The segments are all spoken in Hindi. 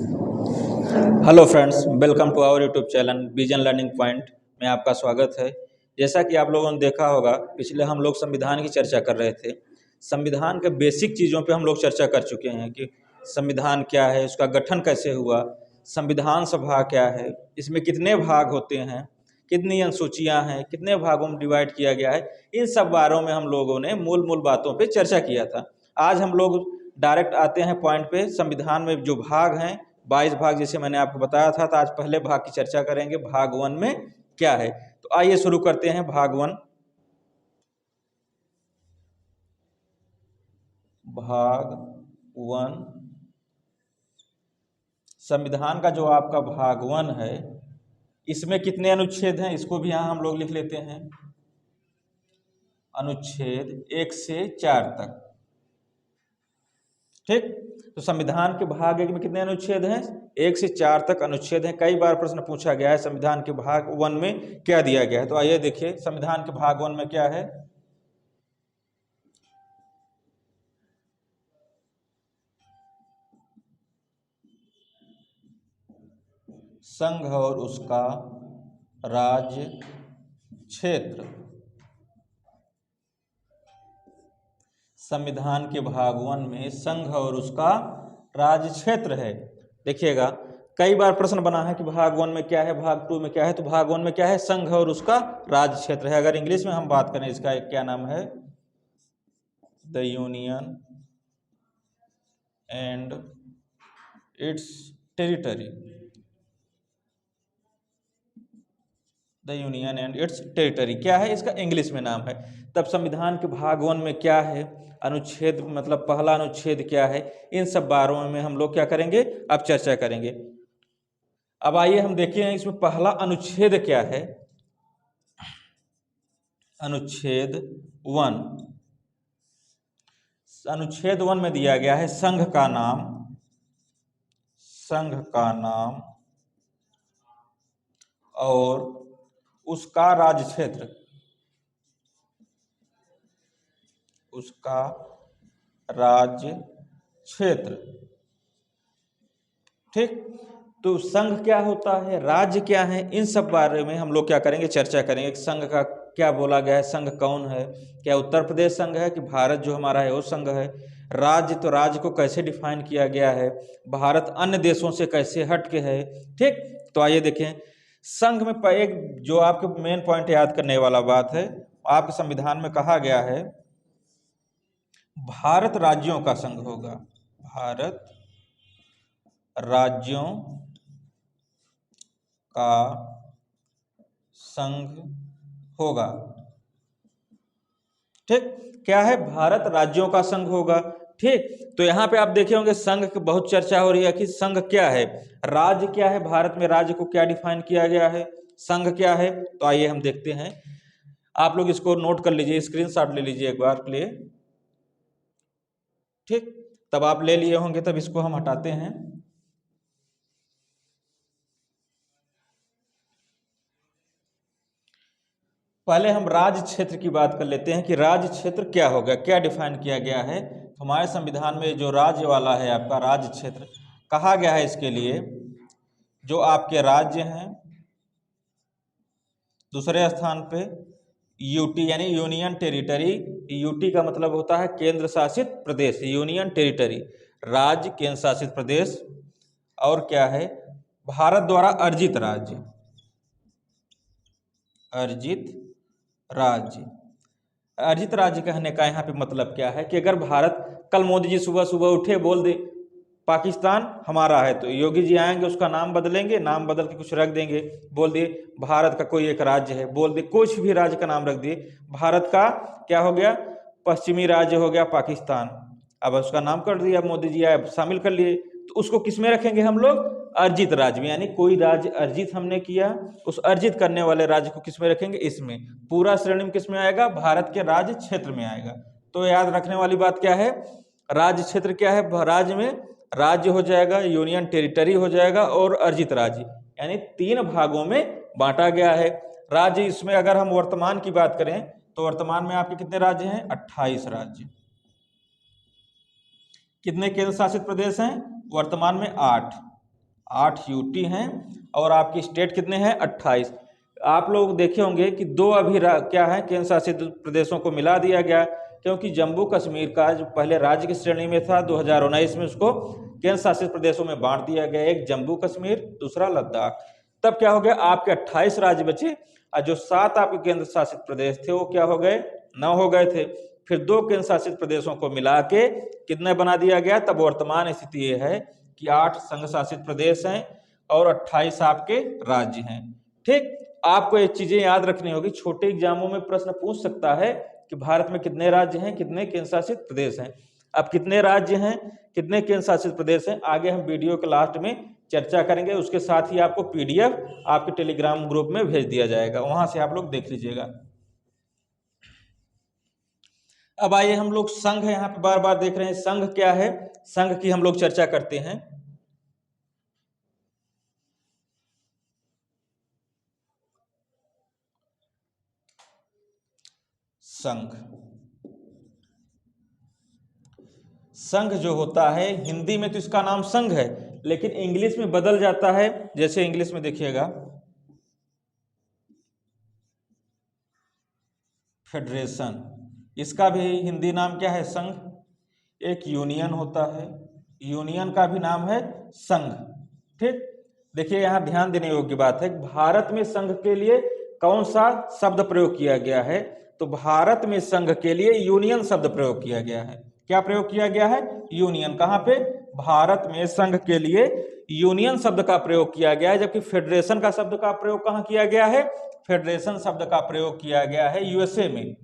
Hello friends, welcome to our YouTube channel Vision Learning Point में आपका स्वागत है। जैसा कि आप लोगों ने देखा होगा, पिछले हम लोग संविधान की चर्चा कर रहे थे। संविधान के बेसिक चीज़ों पे हम लोग चर्चा कर चुके हैं कि संविधान क्या है, उसका गठन कैसे हुआ, संविधान सभा क्या है, इसमें कितने भाग होते हैं, कितनी अनुसूचियाँ हैं, कितने भागों में डिवाइड किया गया है। इन सब बारों में हम लोगों ने मूल मूल बातों पर चर्चा किया था। आज हम लोग डायरेक्ट आते हैं पॉइंट पे। संविधान में जो भाग हैं 22 भाग, जैसे मैंने आपको बताया था। तो आज पहले भाग की चर्चा करेंगे, भाग 1 में क्या है। तो आइए शुरू करते हैं भाग 1। भाग 1 संविधान का जो आपका भाग 1 है, इसमें कितने अनुच्छेद हैं इसको भी यहाँ हम लोग लिख लेते हैं। अनुच्छेद 1 से 4 तक। ठीक, तो संविधान के भाग 1 में कितने अनुच्छेद हैं? 1 से 4 तक अनुच्छेद हैं। कई बार प्रश्न पूछा गया है संविधान के भाग 1 में क्या दिया गया है। तो आइए देखिए संविधान के भाग 1 में क्या है। संघ और उसका राज्य क्षेत्र। संविधान के भाग 1 में संघ और उसका राज्य क्षेत्र है। देखिएगा, कई बार प्रश्न बना है कि भाग 1 में क्या है, भाग 2 में क्या है। तो भाग 1 में क्या है? संघ और उसका राज्य क्षेत्र है। अगर इंग्लिश में हम बात करें, इसका एक क्या नाम है? The union and it's territory. The union and it's territory क्या है? इसका इंग्लिश में नाम है। तब संविधान के भाग 1 में क्या है, अनुच्छेद मतलब पहला अनुच्छेद क्या है, इन सब बारों में हम लोग क्या करेंगे, अब चर्चा करेंगे। अब आइए हम देखें इसमें पहला अनुच्छेद क्या है। अनुच्छेद 1, अनुच्छेद 1 में दिया गया है संघ का नाम, संघ का नाम और उसका राज्य क्षेत्र, उसका राज्य क्षेत्र। ठीक, तो संघ क्या होता है, राज्य क्या है, इन सब बारे में हम लोग क्या करेंगे, चर्चा करेंगे। संघ का क्या बोला गया है, संघ कौन है, क्या उत्तर प्रदेश संघ है कि भारत जो हमारा है वो संघ है। राज्य, तो राज्य को कैसे डिफाइन किया गया है, भारत अन्य देशों से कैसे हट के है। ठीक, तो आइए देखें संघ में एक जो आपके मेन पॉइंट याद करने वाला बात है, आपके संविधान में कहा गया है भारत राज्यों का संघ होगा, भारत राज्यों का संघ होगा। ठीक, क्या है? भारत राज्यों का संघ होगा। ठीक, तो यहां पे आप देखे होंगे संघ की बहुत चर्चा हो रही है कि संघ क्या है, राज्य क्या है, भारत में राज्य को क्या डिफाइन किया गया है, संघ क्या है। तो आइए हम देखते हैं। आप लोग इसको नोट कर लीजिए, स्क्रीनशॉट ले लीजिए एक बार के लिए। ठीक, तब आप ले लिए होंगे, तब इसको हम हटाते हैं। पहले हम राज्य क्षेत्र की बात कर लेते हैं कि राज्य क्षेत्र क्या होगा, क्या डिफाइन किया गया है। तो हमारे संविधान में जो राज्य वाला है आपका राज्य क्षेत्र, कहा गया है इसके लिए जो आपके राज्य हैं। दूसरे स्थान पे यूटी यानी यूनियन टेरिटरी। यूटी का मतलब होता है केंद्र शासित प्रदेश, यूनियन टेरिटरी राज्य, केंद्र शासित प्रदेश। और क्या है? भारत द्वारा अर्जित राज्य, अर्जित राज्य। अर्जित राज्य कहने का यहाँ पे मतलब क्या है कि अगर भारत, कल मोदी जी सुबह सुबह उठे बोल दे पाकिस्तान हमारा है, तो योगी जी आएंगे उसका नाम बदलेंगे, नाम बदल के कुछ रख देंगे, बोल दिए भारत का कोई एक राज्य है, बोल दिए कुछ भी राज्य का नाम रख दिए, भारत का क्या हो गया, पश्चिमी राज्य हो गया पाकिस्तान। अब उसका नाम कर दिया मोदी जी आए, शामिल कर लिए, तो उसको किस में रखेंगे हम लोग? अर्जित राज्य में। यानी कोई राज्य अर्जित हमने किया, उस अर्जित करने वाले राज्य को किस में रखेंगे? इसमें। पूरा श्रेणी में किस में आएगा? भारत के राज्य क्षेत्र में आएगा। तो याद रखने वाली बात क्या है, राज्य क्षेत्र क्या है, राज्य में राज्य हो जाएगा, यूनियन टेरिटरी हो जाएगा और अर्जित राज्य, यानी 3 भागों में बांटा गया है राज्य। इसमें अगर हम वर्तमान की बात करें तो वर्तमान में आपके कितने राज्य हैं? 28 राज्य। कितने केंद्र शासित प्रदेश हैं वर्तमान में? 8। 8 यूटी हैं और आपकी स्टेट कितने हैं 28। आप लोग देखे होंगे कि 2 अभी क्या है केंद्र शासित प्रदेशों को मिला दिया गया, क्योंकि जम्मू कश्मीर का जो पहले राज्य की श्रेणी में था 2019 में उसको केंद्र शासित प्रदेशों में बांट दिया गया, एक जम्मू कश्मीर दूसरा लद्दाख। तब क्या हो गया आपके 28 राज्य बचे और जो 7 आपके केंद्र शासित प्रदेश थे वो क्या हो गए 9 हो गए थे। फिर 2 केंद्र शासित प्रदेशों को मिला के कितने बना दिया गया। तब वर्तमान स्थिति ये है कि 8 संघ शासित प्रदेश हैं और 28 आपके राज्य हैं। ठीक, आपको ये चीजें याद रखनी होगी, छोटे एग्जामों में प्रश्न पूछ सकता है कि भारत में कितने राज्य हैं कितने केंद्र शासित प्रदेश हैं। अब कितने राज्य हैं कितने केंद्र शासित प्रदेश हैं आगे हम वीडियो के लास्ट में चर्चा करेंगे। उसके साथ ही आपको पीडीएफ आपके टेलीग्राम ग्रुप में भेज दिया जाएगा, वहां से आप लोग देख लीजिएगा। अब आइए हम लोग संघ यहाँ पे बार बार देख रहे हैं, संघ क्या है, संघ की हम लोग चर्चा करते हैं। संघ, संघ जो होता है हिंदी में तो इसका नाम संघ है, लेकिन इंग्लिश में बदल जाता है। जैसे इंग्लिश में देखिएगा फेडरेशन, इसका भी हिंदी नाम क्या है संघ। एक यूनियन होता है, यूनियन का भी नाम है संघ। ठीक, देखिए यहां ध्यान देने योग्य बात है, भारत में संघ के लिए कौन सा शब्द प्रयोग किया गया है, तो भारत में संघ के लिए यूनियन शब्द प्रयोग किया गया है। क्या प्रयोग किया गया है, यूनियन। कहां पे, भारत में संघ के लिए यूनियन शब्द का प्रयोग किया गया है, जबकि फेडरेशन का शब्द का प्रयोग कहां किया गया है, फेडरेशन शब्द का प्रयोग किया गया है यूएसए में,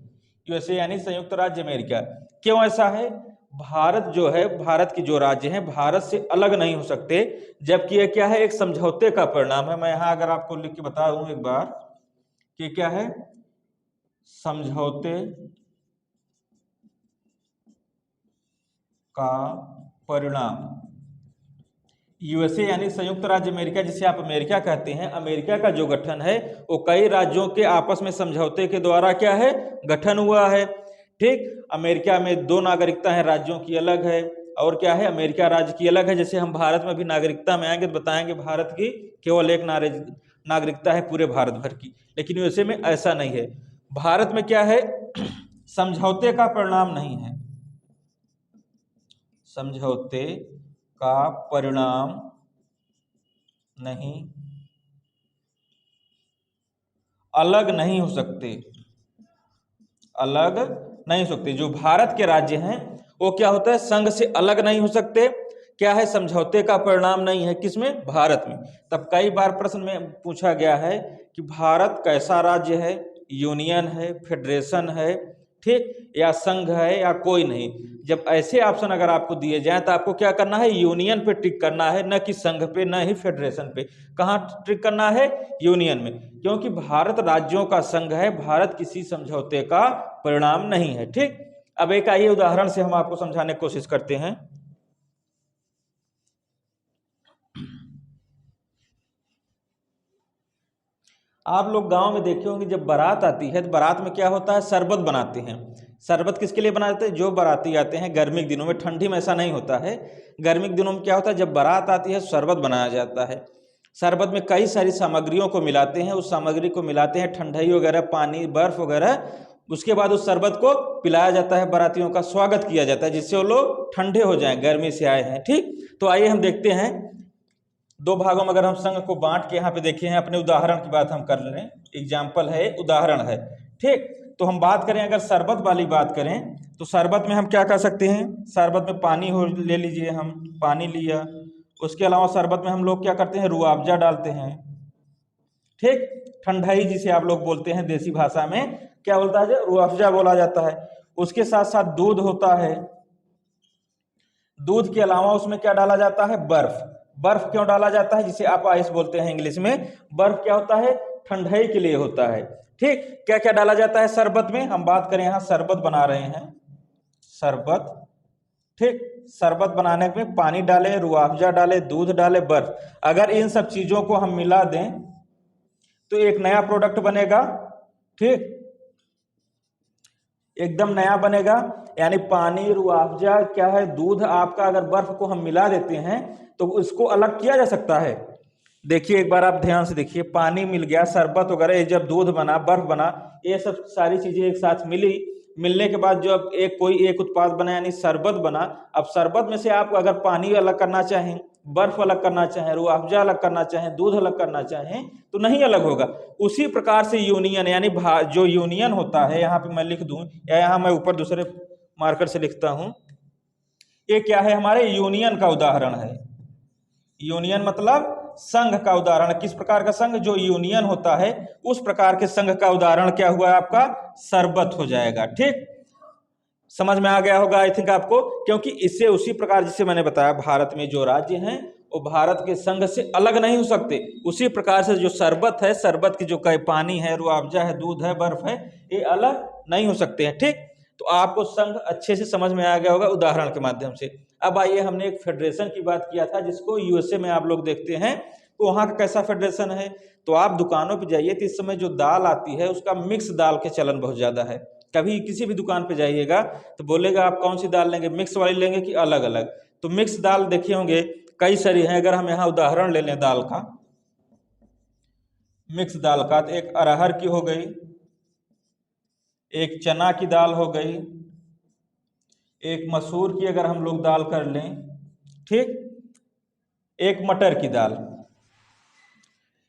यूएसए यानी संयुक्त राज्य अमेरिका। क्यों ऐसा है, भारत जो है, भारत की जो राज्य हैं भारत से अलग नहीं हो सकते, जबकि ये क्या है एक समझौते का परिणाम है। मैं यहां अगर आपको लिख के बता दूं एक बार कि क्या है, समझौते का परिणाम। यूएसए यानी संयुक्त राज्य अमेरिका, जिसे आप अमेरिका कहते हैं, अमेरिका का जो गठन है वो कई राज्यों के आपस में समझौते के द्वारा क्या है गठन हुआ है। ठीक, अमेरिका में 2 नागरिकता है, राज्यों की अलग है, और क्या है अमेरिका राज्य की अलग है। जैसे हम भारत में भी नागरिकता में आएंगे तो बताएंगे भारत की केवल एक नागरिकता है पूरे भारत भर की, लेकिन यूएसए में ऐसा नहीं है। भारत में क्या है समझौते का परिणाम नहीं है, समझौते का परिणाम नहीं, अलग नहीं हो सकते, अलग नहीं हो सकते। जो भारत के राज्य हैं वो क्या होता है संघ से अलग नहीं हो सकते, क्या है समझौते का परिणाम नहीं है, किसमें, भारत में। तब कई बार प्रश्न में पूछा गया है कि भारत कैसा राज्य है, यूनियन है, फेडरेशन है, ठीक, या संघ है या कोई नहीं। जब ऐसे ऑप्शन अगर आपको दिए जाए तो आपको क्या करना है, यूनियन पे टिक करना है, न कि संघ पे न ही फेडरेशन पे। कहाँ टिक करना है, यूनियन में, क्योंकि भारत राज्यों का संघ है, भारत किसी समझौते का परिणाम नहीं है। ठीक, अब एक आइए उदाहरण से हम आपको समझाने की कोशिश करते हैं। आप लोग गांव में देखे होंगे जब बारात आती है तो बारात में क्या होता है शरबत बनाते हैं। शरबत किसके लिए बनाते हैं, जो बाराती आते हैं गर्मी के दिनों में, ठंडी में ऐसा नहीं होता है। गर्मी के दिनों में क्या होता है जब बारात आती है शरबत बनाया जाता है। शरबत में कई सारी सामग्रियों को मिलाते हैं, उस सामग्री को मिलाते हैं ठंडाई वगैरह, पानी, बर्फ वगैरह। उसके बाद उस शरबत को पिलाया जाता है, बारातियों का स्वागत किया जाता है जिससे वो लोग ठंडे हो जाएं, गर्मी से आए हैं। ठीक, तो आइए हम देखते हैं 2 भागों में अगर हम संघ को बांट के यहाँ पे देखे हैं, अपने उदाहरण की बात हम कर रहे हैं, एग्जाम्पल है, उदाहरण है। ठीक, तो हम बात करें अगर शरबत वाली बात करें तो शरबत में हम क्या कर सकते हैं, शरबत में पानी हो ले लीजिए, हम पानी लिया, उसके अलावा शरबत में हम लोग क्या करते हैं रूअफ़ज़ा डालते हैं। ठीक, ठंडाई जिसे आप लोग बोलते हैं देसी भाषा में क्या बोलता है, रूअफ़ज़ा बोला जाता है। उसके साथ साथ दूध होता है, दूध के अलावा उसमें क्या डाला जाता है, बर्फ। बर्फ क्यों डाला जाता है, जिसे आप आइस बोलते हैं इंग्लिश में। बर्फ क्या होता है, ठंडाई के लिए होता है। ठीक, क्या क्या डाला जाता है शरबत में, हम बात करें यहाँ शरबत बना रहे हैं, शरबत। ठीक, शरबत बनाने में पानी डाले, रूअफ़ज़ा डाले, दूध डाले, बर्फ। अगर इन सब चीजों को हम मिला दें तो एक नया प्रोडक्ट बनेगा। ठीक, एकदम नया बनेगा। यानी पानी, रूह अफ़ज़ा क्या है, दूध आपका, अगर बर्फ को हम मिला देते हैं तो उसको अलग किया जा सकता है। देखिए एक बार आप ध्यान से देखिए, पानी मिल गया, शरबत वगैरह, ये जब दूध बना, बर्फ बना, ये सब सारी चीजें एक साथ मिली, मिलने के बाद जो अब कोई एक उत्पाद बना यानी शरबत बना। अब शरबत में से आप अगर पानी अलग करना चाहें, बर्फ अलग करना चाहें, रूह अफ़ज़ा अलग करना चाहें, दूध अलग करना चाहें तो नहीं अलग होगा। उसी प्रकार से यूनियन यानी जो यूनियन होता है, यहाँ पे मैं लिख दूं या यहाँ मैं ऊपर दूसरे मार्कर से लिखता हूं, ये क्या है, हमारे यूनियन का उदाहरण है। यूनियन मतलब संघ का उदाहरण। किस प्रकार का संघ, जो यूनियन होता है उस प्रकार के संघ का उदाहरण क्या हुआ आपका, शरबत हो जाएगा। ठीक, समझ में आ गया होगा आई थिंक आपको, क्योंकि इससे उसी प्रकार जिसे मैंने बताया, भारत में जो राज्य हैं वो भारत के संघ से अलग नहीं हो सकते। उसी प्रकार से जो शरबत है, शरबत की जो पानी है, रूह अफ़ज़ा है, दूध है, बर्फ है, ये अलग नहीं हो सकते हैं। ठीक, तो आपको संघ अच्छे से समझ में आ गया होगा उदाहरण के माध्यम से। अब आइए, हमने एक फेडरेशन की बात किया था जिसको यूएसए में आप लोग देखते हैं, तो वहाँ का कैसा फेडरेशन है। तो आप दुकानों पर जाइए तो इस समय जो दाल आती है उसका मिक्स दाल के चलन बहुत ज़्यादा है। कभी किसी भी दुकान पे जाइएगा तो बोलेगा आप कौन सी दाल लेंगे, मिक्स वाली लेंगे कि अलग अलग। तो मिक्स दाल देखे होंगे कई सारी हैं। अगर हम यहाँ उदाहरण ले लें दाल का, मिक्स दाल का, तो एक अरहर की हो गई, एक चना की दाल हो गई, एक मसूर की अगर हम लोग दाल कर लें, ठीक, एक मटर की दाल।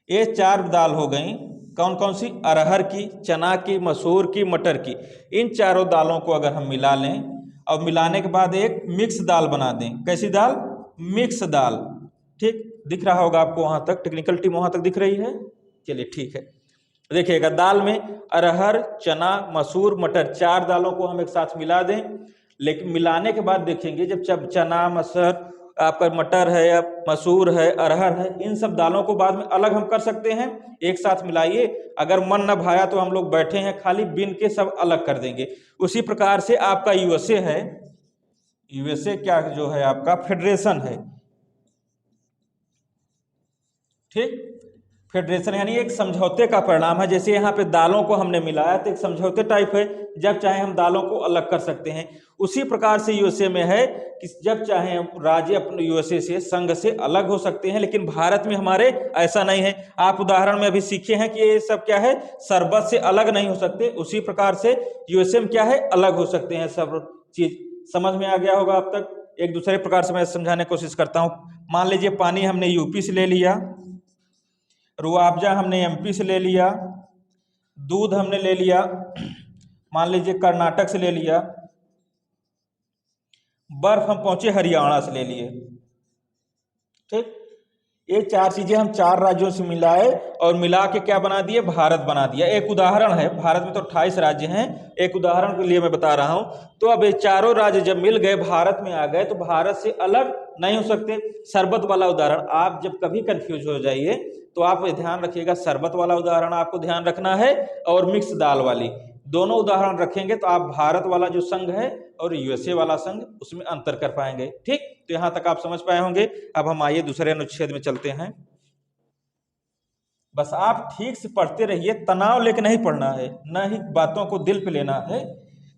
ये 4 दाल हो गई। कौन कौन सी, अरहर की, चना की, मसूर की, मटर की। इन चारों दालों को अगर हम मिला लें और मिलाने के बाद एक मिक्स दाल बना दें। कैसी दाल, मिक्स दाल। ठीक, दिख रहा होगा आपको वहां तक, टेक्निकल टीम वहां तक दिख रही है। चलिए ठीक है, देखिएगा दाल में अरहर, चना, मसूर, मटर, 4 दालों को हम एक साथ मिला दें। लेकिन मिलाने के बाद देखेंगे जब चना, मसूर, आपका मटर है या मसूर है, अरहर है, इन सब दालों को बाद में अलग हम कर सकते हैं। एक साथ मिलाइए, अगर मन न भाया तो हम लोग बैठे हैं खाली बिन के सब अलग कर देंगे। उसी प्रकार से आपका यूएसए है, यूएसए क्या जो है आपका फेडरेशन है। ठीक, फेडरेशन यानी एक समझौते का परिणाम है। जैसे यहाँ पे दालों को हमने मिलाया तो एक समझौते टाइप है, जब चाहे हम दालों को अलग कर सकते हैं। उसी प्रकार से यूएसए में है कि जब चाहे राज्य अपने यूएसए से, संघ से अलग हो सकते हैं, लेकिन भारत में हमारे ऐसा नहीं है। आप उदाहरण में अभी सीखे हैं कि ये सब क्या है, शरबत से अलग नहीं हो सकते। उसी प्रकार से यूएसए में क्या है, अलग हो सकते हैं सब चीज। समझ में आ गया होगा अब तक। एक दूसरे प्रकार से मैं समझाने की कोशिश करता हूँ। मान लीजिए पानी हमने यूपी से ले लिया, रूह अफ़ज़ा हमने एमपी से ले लिया, दूध हमने ले लिया मान लीजिए कर्नाटक से ले लिया, बर्फ हम पहुंचे हरियाणा से ले लिए। ठीक, ये 4 चीजें हम 4 राज्यों से मिलाए और मिला के क्या बना दिए, भारत बना दिया। एक उदाहरण है, भारत में तो 28 राज्य हैं, एक उदाहरण के लिए मैं बता रहा हूं। तो अब ये चारों राज्य जब मिल गए, भारत में आ गए, तो भारत से अलग नहीं हो सकते। शरबत वाला उदाहरण, आप जब कभी कंफ्यूज हो जाइए तो आप ध्यान रखिएगा, शरबत वाला उदाहरण आपको ध्यान रखना है और मिक्स दाल वाली, दोनों उदाहरण रखेंगे तो आप भारत वाला जो संघ है और यूएसए वाला संघ, उसमें अंतर कर पाएंगे। ठीक, तो यहां तक आप समझ पाए होंगे। अब हम आइए दूसरे अनुच्छेद में चलते हैं। बस आप ठीक से पढ़ते रहिए, तनाव लेके नहीं पढ़ना है, न ही बातों को दिल पे लेना है।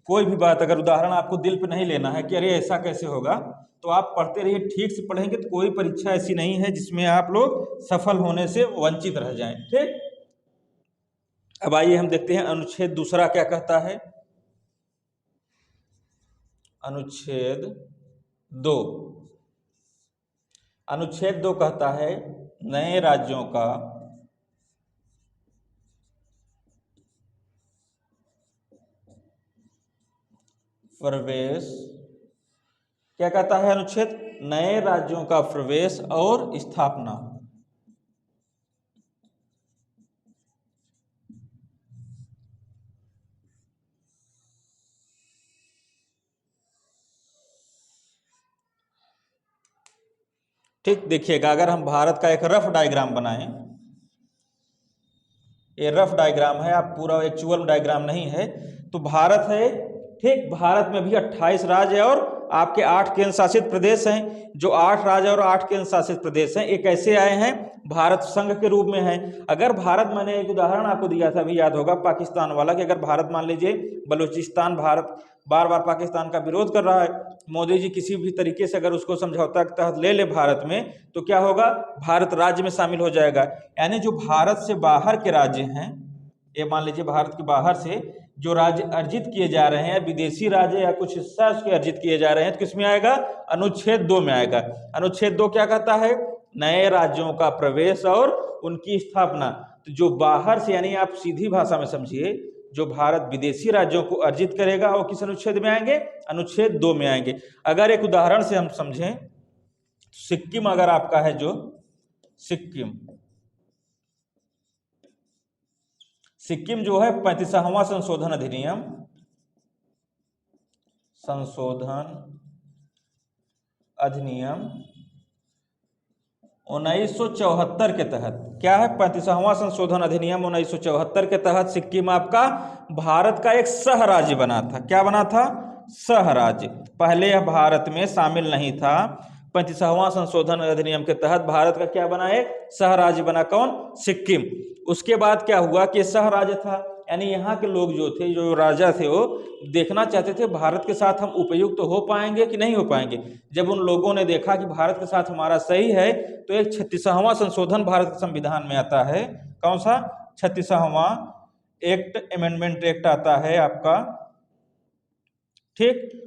कोई भी बात अगर उदाहरण आपको दिल पे नहीं लेना है कि अरे ऐसा कैसे होगा, तो आप पढ़ते रहिए। ठीक से पढ़ेंगे तो कोई परीक्षा ऐसी नहीं है जिसमें आप लोग सफल होने से वंचित रह जाएं। ठीक, अब आइए हम देखते हैं अनुच्छेद दूसरा क्या कहता है। अनुच्छेद 2, अनुच्छेद 2 कहता है नए राज्यों का प्रवेश, क्या कहता है अनुच्छेद, नए राज्यों का प्रवेश और स्थापना। ठीक, देखिएगा अगर हम भारत का एक रफ डायग्राम बनाएं, ये रफ डायग्राम है, आप पूरा एक्चुअल डायग्राम नहीं है। तो भारत है, ठीक, भारत में भी 28 राज्य और आपके 8 केंद्र शासित प्रदेश हैं। जो 8 राज्य और 8 केंद्र शासित प्रदेश हैं, ये कैसे आए हैं? भारत संघ के रूप में है। अगर भारत, मैंने एक उदाहरण आपको दिया था, अभी याद होगा, पाकिस्तान वाला, कि अगर भारत मान लीजिए बलूचिस्तान, भारत बार बार पाकिस्तान का विरोध कर रहा है, मोदी जी किसी भी तरीके से अगर उसको समझौता के तहत ले ले भारत में, तो क्या होगा? भारत राज्य में शामिल हो जाएगा। यानी जो भारत से बाहर के राज्य हैं, ये मान लीजिए भारत के बाहर से जो राज्य अर्जित किए जा रहे हैं, विदेशी राज्य या कुछ हिस्सा उसके अर्जित किए जा रहे हैं, तो किसमें आएगा? अनुच्छेद 2 में आएगा। अनुच्छेद 2 क्या कहता है? नए राज्यों का प्रवेश और उनकी स्थापना। तो जो बाहर से, यानी आप सीधी भाषा में समझिए, जो भारत विदेशी राज्यों को अर्जित करेगा वो किस अनुच्छेद में आएंगे? अनुच्छेद 2 में आएंगे। अगर एक उदाहरण से हम समझें, सिक्किम अगर आपका है, जो सिक्किम जो है 35वां संशोधन अधिनियम 1974 के तहत, क्या है? 35वां संशोधन अधिनियम 1974 के तहत सिक्किम आपका भारत का एक सह राज्य बना था। क्या बना था? सह राज्य। पहले यह भारत में शामिल नहीं था। 35वां संशोधन अधिनियम के तहत भारत का क्या बना? एक सह राज्य बना। कौन? सिक्किम। उसके बाद क्या हुआ कि सह राज्य था, यानी यहाँ के लोग जो थे, जो राजा थे, वो देखना चाहते थे भारत के साथ हम उपयुक्त हो पाएंगे कि नहीं हो पाएंगे। जब उन लोगों ने देखा कि भारत के साथ हमारा सही है, तो एक 36वां संशोधन भारत के संविधान में आता है। कौन सा? 36वां एक्ट, अमेंडमेंट एक्ट आता है आपका। ठीक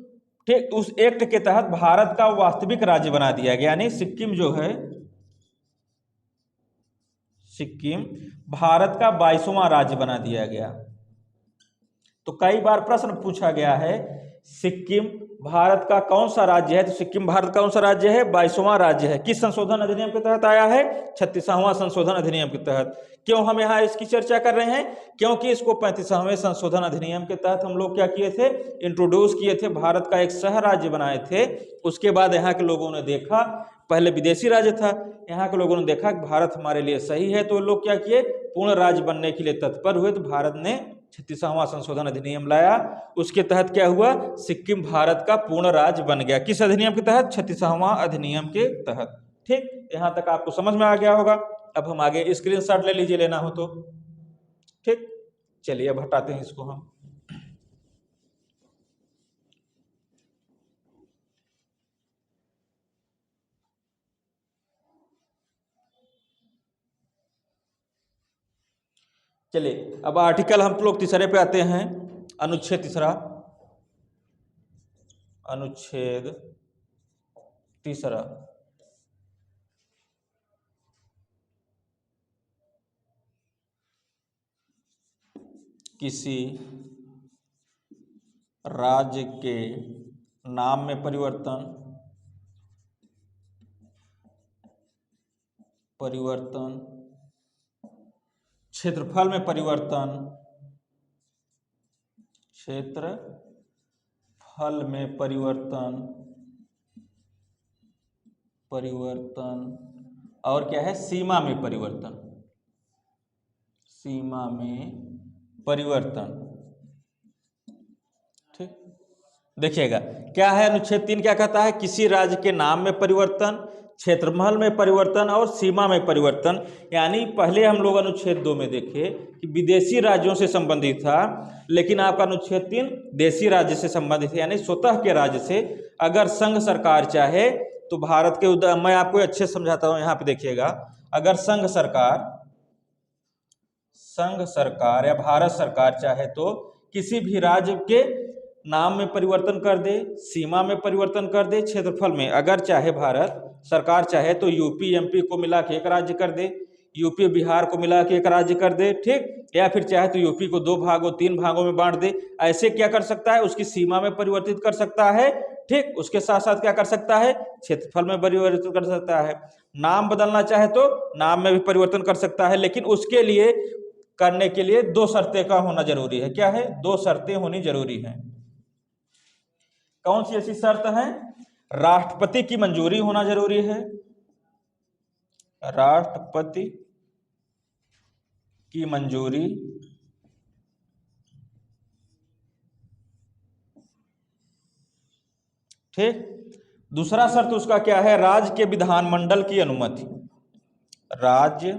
ठीक, उस एक्ट के तहत भारत का वास्तविक राज्य बना दिया गया, यानी सिक्किम जो है, सिक्किम भारत का 22वां राज्य बना दिया गया। तो कई बार प्रश्न पूछा गया है, सिक्किम भारत का कौन सा राज्य है? तो सिक्किम भारत का कौन सा राज्य है? 22वां राज्य है। किस संशोधन अधिनियम के तहत आया है? 36वां संशोधन अधिनियम के तहत। क्यों हम यहाँ इसकी चर्चा कर रहे हैं? क्योंकि इसको 35वें संशोधन अधिनियम के तहत हम लोग क्या किए थे? इंट्रोड्यूस किए थे, भारत का एक सह राज्य बनाए थे। उसके बाद यहाँ के लोगों ने देखा, पहले विदेशी राज्य था, यहाँ के लोगों ने देखा कि भारत हमारे लिए सही है, तो लोग क्या किए? पूर्ण राज्य बनने के लिए तत्पर हुए। तो भारत ने 36वां संशोधन अधिनियम लाया। उसके तहत क्या हुआ? सिक्किम भारत का पूर्ण राज्य बन गया। किस अधिनियम के तहत? 36वां अधिनियम के तहत। ठीक, यहां तक आपको समझ में आ गया होगा। अब हम आगे स्क्रीनशॉट ले लीजिए, लेना हो तो। ठीक, चलिए अब हटाते हैं इसको हम। चलिए अब आर्टिकल हम लोग तीसरे पे आते हैं। अनुच्छेद तीसरा, अनुच्छेद तीसरा, किसी राज्य के नाम में परिवर्तन, क्षेत्रफल में परिवर्तन, क्षेत्रफल में परिवर्तन, और क्या है? सीमा में परिवर्तन, सीमा में परिवर्तन। ठीक, देखिएगा क्या है अनुच्छेद 3 क्या कहता है? किसी राज्य के नाम में परिवर्तन, क्षेत्रफल में परिवर्तन और सीमा में परिवर्तन। यानी पहले हम लोग अनुच्छेद 2 में देखे कि विदेशी राज्यों से संबंधित था, लेकिन आपका अनुच्छेद 3 देशी राज्य से संबंधित है, यानी स्वतः के राज्य से। अगर संघ सरकार चाहे तो भारत के, मैं आपको अच्छे से समझाता हूं, यहाँ पे देखिएगा। अगर संघ सरकार या भारत सरकार चाहे तो किसी भी राज्य के नाम में परिवर्तन कर दे, सीमा में परिवर्तन कर दे, क्षेत्रफल में। अगर चाहे भारत सरकार चाहे तो यूपी एमपी को मिला के एक राज्य कर दे, यूपी बिहार को मिला के एक राज्य कर दे। ठीक, या फिर चाहे तो यूपी को 2 भागों 3 भागों में बांट दे। ऐसे क्या कर सकता है? उसकी सीमा में परिवर्तित कर सकता है। ठीक, उसके साथ साथ क्या कर सकता है? क्षेत्रफल में परिवर्तित कर सकता है। नाम बदलना चाहे तो नाम में भी परिवर्तन कर सकता है, लेकिन उसके लिए, करने के लिए 2 शर्तें का होना जरूरी है। क्या है? 2 शर्तें होनी जरूरी है। कौन सी ऐसी शर्त है? राष्ट्रपति की मंजूरी होना जरूरी है, राष्ट्रपति की मंजूरी, ठीक। दूसरा शर्त उसका क्या है, राज्य के विधानमंडल की अनुमति, राज्य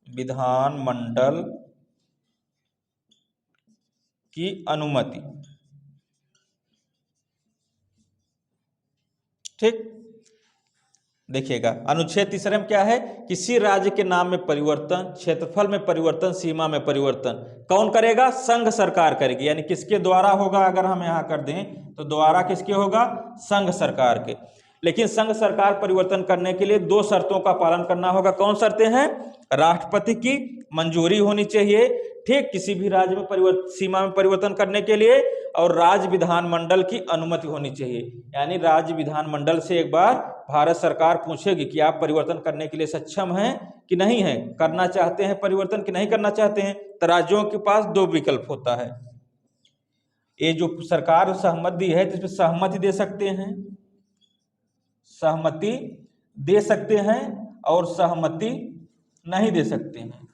विधानमंडल की अनुमति, ठीक। देखिएगा अनुच्छेद तीसरे में क्या है, किसी राज्य के नाम में परिवर्तन, क्षेत्रफल में परिवर्तन, सीमा में परिवर्तन कौन करेगा, संघ सरकार करेगी। यानी किसके द्वारा होगा, अगर हम यहां कर दें तो द्वारा किसके होगा, संघ सरकार के। लेकिन संघ सरकार परिवर्तन करने के लिए दो शर्तों का पालन करना होगा। कौन शर्तें हैं, राष्ट्रपति की मंजूरी होनी चाहिए, ठीक, किसी भी राज्य में सीमा में परिवर्तन करने के लिए, और राज्य विधानमंडल की अनुमति होनी चाहिए। यानी राज्य विधानमंडल से एक बार भारत सरकार पूछेगी कि आप परिवर्तन करने के लिए सक्षम हैं कि नहीं है, करना चाहते हैं परिवर्तन कि नहीं करना चाहते हैं। तो राज्यों के पास दो विकल्प होता है, ये जो सरकार सहमति है तो इसमें सहमति दे सकते हैं, सहमति दे सकते हैं और सहमति नहीं दे सकते हैं,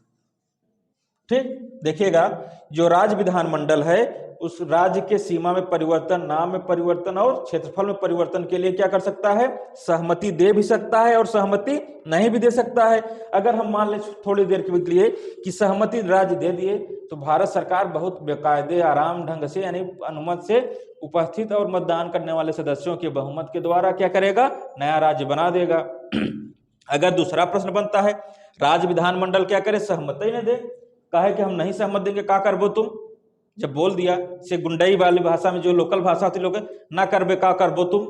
ठीक। देखिएगा जो राज्य विधानमंडल है उस राज्य के सीमा में परिवर्तन, नाम में परिवर्तन और क्षेत्रफल में परिवर्तन के लिए क्या कर सकता है, सहमति दे भी सकता है और सहमति नहीं भी दे सकता है। अगर हम मान लें थोड़ी देर के लिए कि सहमति राज्य दे दिए तो भारत सरकार बहुत बेकायदे आराम ढंग से यानी अनुमति से उपस्थित और मतदान करने वाले सदस्यों के बहुमत के द्वारा क्या करेगा, नया राज्य बना देगा। अगर दूसरा प्रश्न बनता है राज्य विधानमंडल क्या करे, सहमति न दे, कहे कि हम नहीं सहमत देंगे, क्या करबो तुम, जब बोल दिया से गुंडई वाली भाषा में जो लोकल भाषा होती लोग ना करबे का करबो तुम,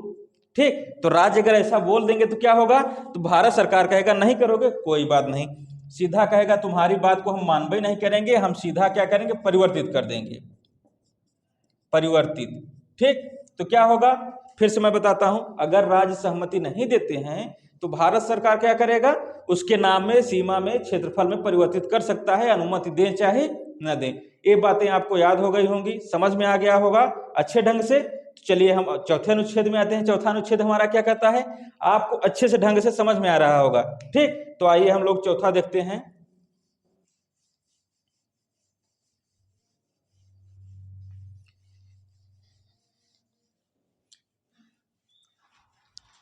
ठीक। तो राज्य अगर ऐसा बोल देंगे तो क्या होगा, तो भारत सरकार कहेगा नहीं करोगे कोई बात नहीं, सीधा कहेगा तुम्हारी बात को हम मानबे नहीं करेंगे, हम सीधा क्या करेंगे, परिवर्तित कर देंगे, परिवर्तित, ठीक। तो क्या होगा, फिर से मैं बताता हूं, अगर राज्य सहमति नहीं देते हैं तो भारत सरकार क्या करेगा, उसके नाम में, सीमा में, क्षेत्रफल में परिवर्तित कर सकता है, अनुमति दें चाहे न दें। ये बातें आपको याद हो गई होंगी, समझ में आ गया होगा अच्छे ढंग से। तो चलिए हम चौथे अनुच्छेद में आते हैं। चौथा अनुच्छेद हमारा क्या कहता है, आपको अच्छे से ढंग से समझ में आ रहा होगा, ठीक। तो आइए हम लोग चौथा देखते हैं।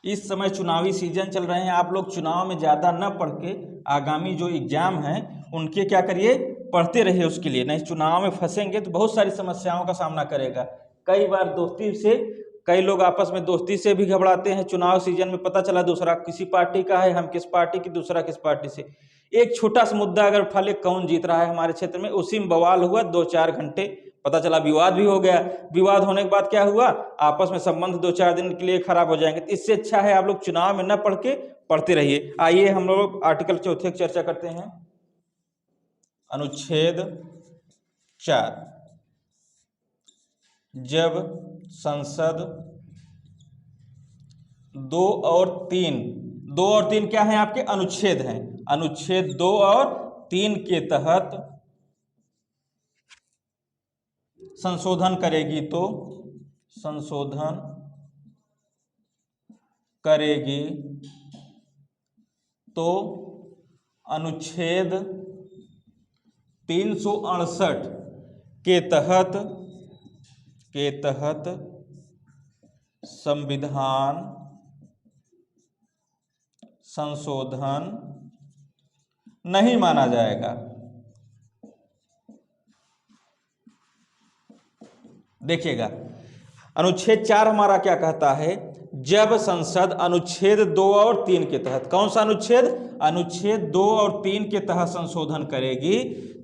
इस समय चुनावी सीजन चल रहे हैं, आप लोग चुनाव में ज्यादा न पढ़ के आगामी जो एग्जाम हैं उनके क्या करिए, पढ़ते रहिए उसके लिए, नहीं चुनाव में फंसेंगे तो बहुत सारी समस्याओं का सामना करेगा। कई बार दोस्ती से, कई लोग आपस में दोस्ती से भी घबराते हैं, चुनाव सीजन में पता चला दूसरा किसी पार्टी का है, हम किस पार्टी की, दूसरा किस पार्टी से। एक छोटा सा मुद्दा अगर उठा ले, कौन जीत रहा है हमारे क्षेत्र में, उसी में बवाल हुआ, 2-4 घंटे पता चला विवाद भी हो गया। विवाद होने के बाद क्या हुआ, आपस में संबंध 2-4 दिन के लिए खराब हो जाएंगे। तो इससे अच्छा है आप लोग चुनाव में न पढ़ के पढ़ते रहिए। आइए हम लोग आर्टिकल चौथे की चर्चा करते हैं। अनुच्छेद 4, जब संसद 2 और 3 क्या है आपके अनुच्छेद हैं, अनुच्छेद 2 और 3 के तहत संशोधन करेगी तो अनुच्छेद 368 के तहत संविधान संशोधन नहीं माना जाएगा। देखिएगा अनुच्छेद 4 हमारा क्या कहता है, जब संसद अनुच्छेद 2 और 3 के तहत, कौन सा अनुच्छेद, अनुच्छेद 2 और 3 के तहत संशोधन करेगी,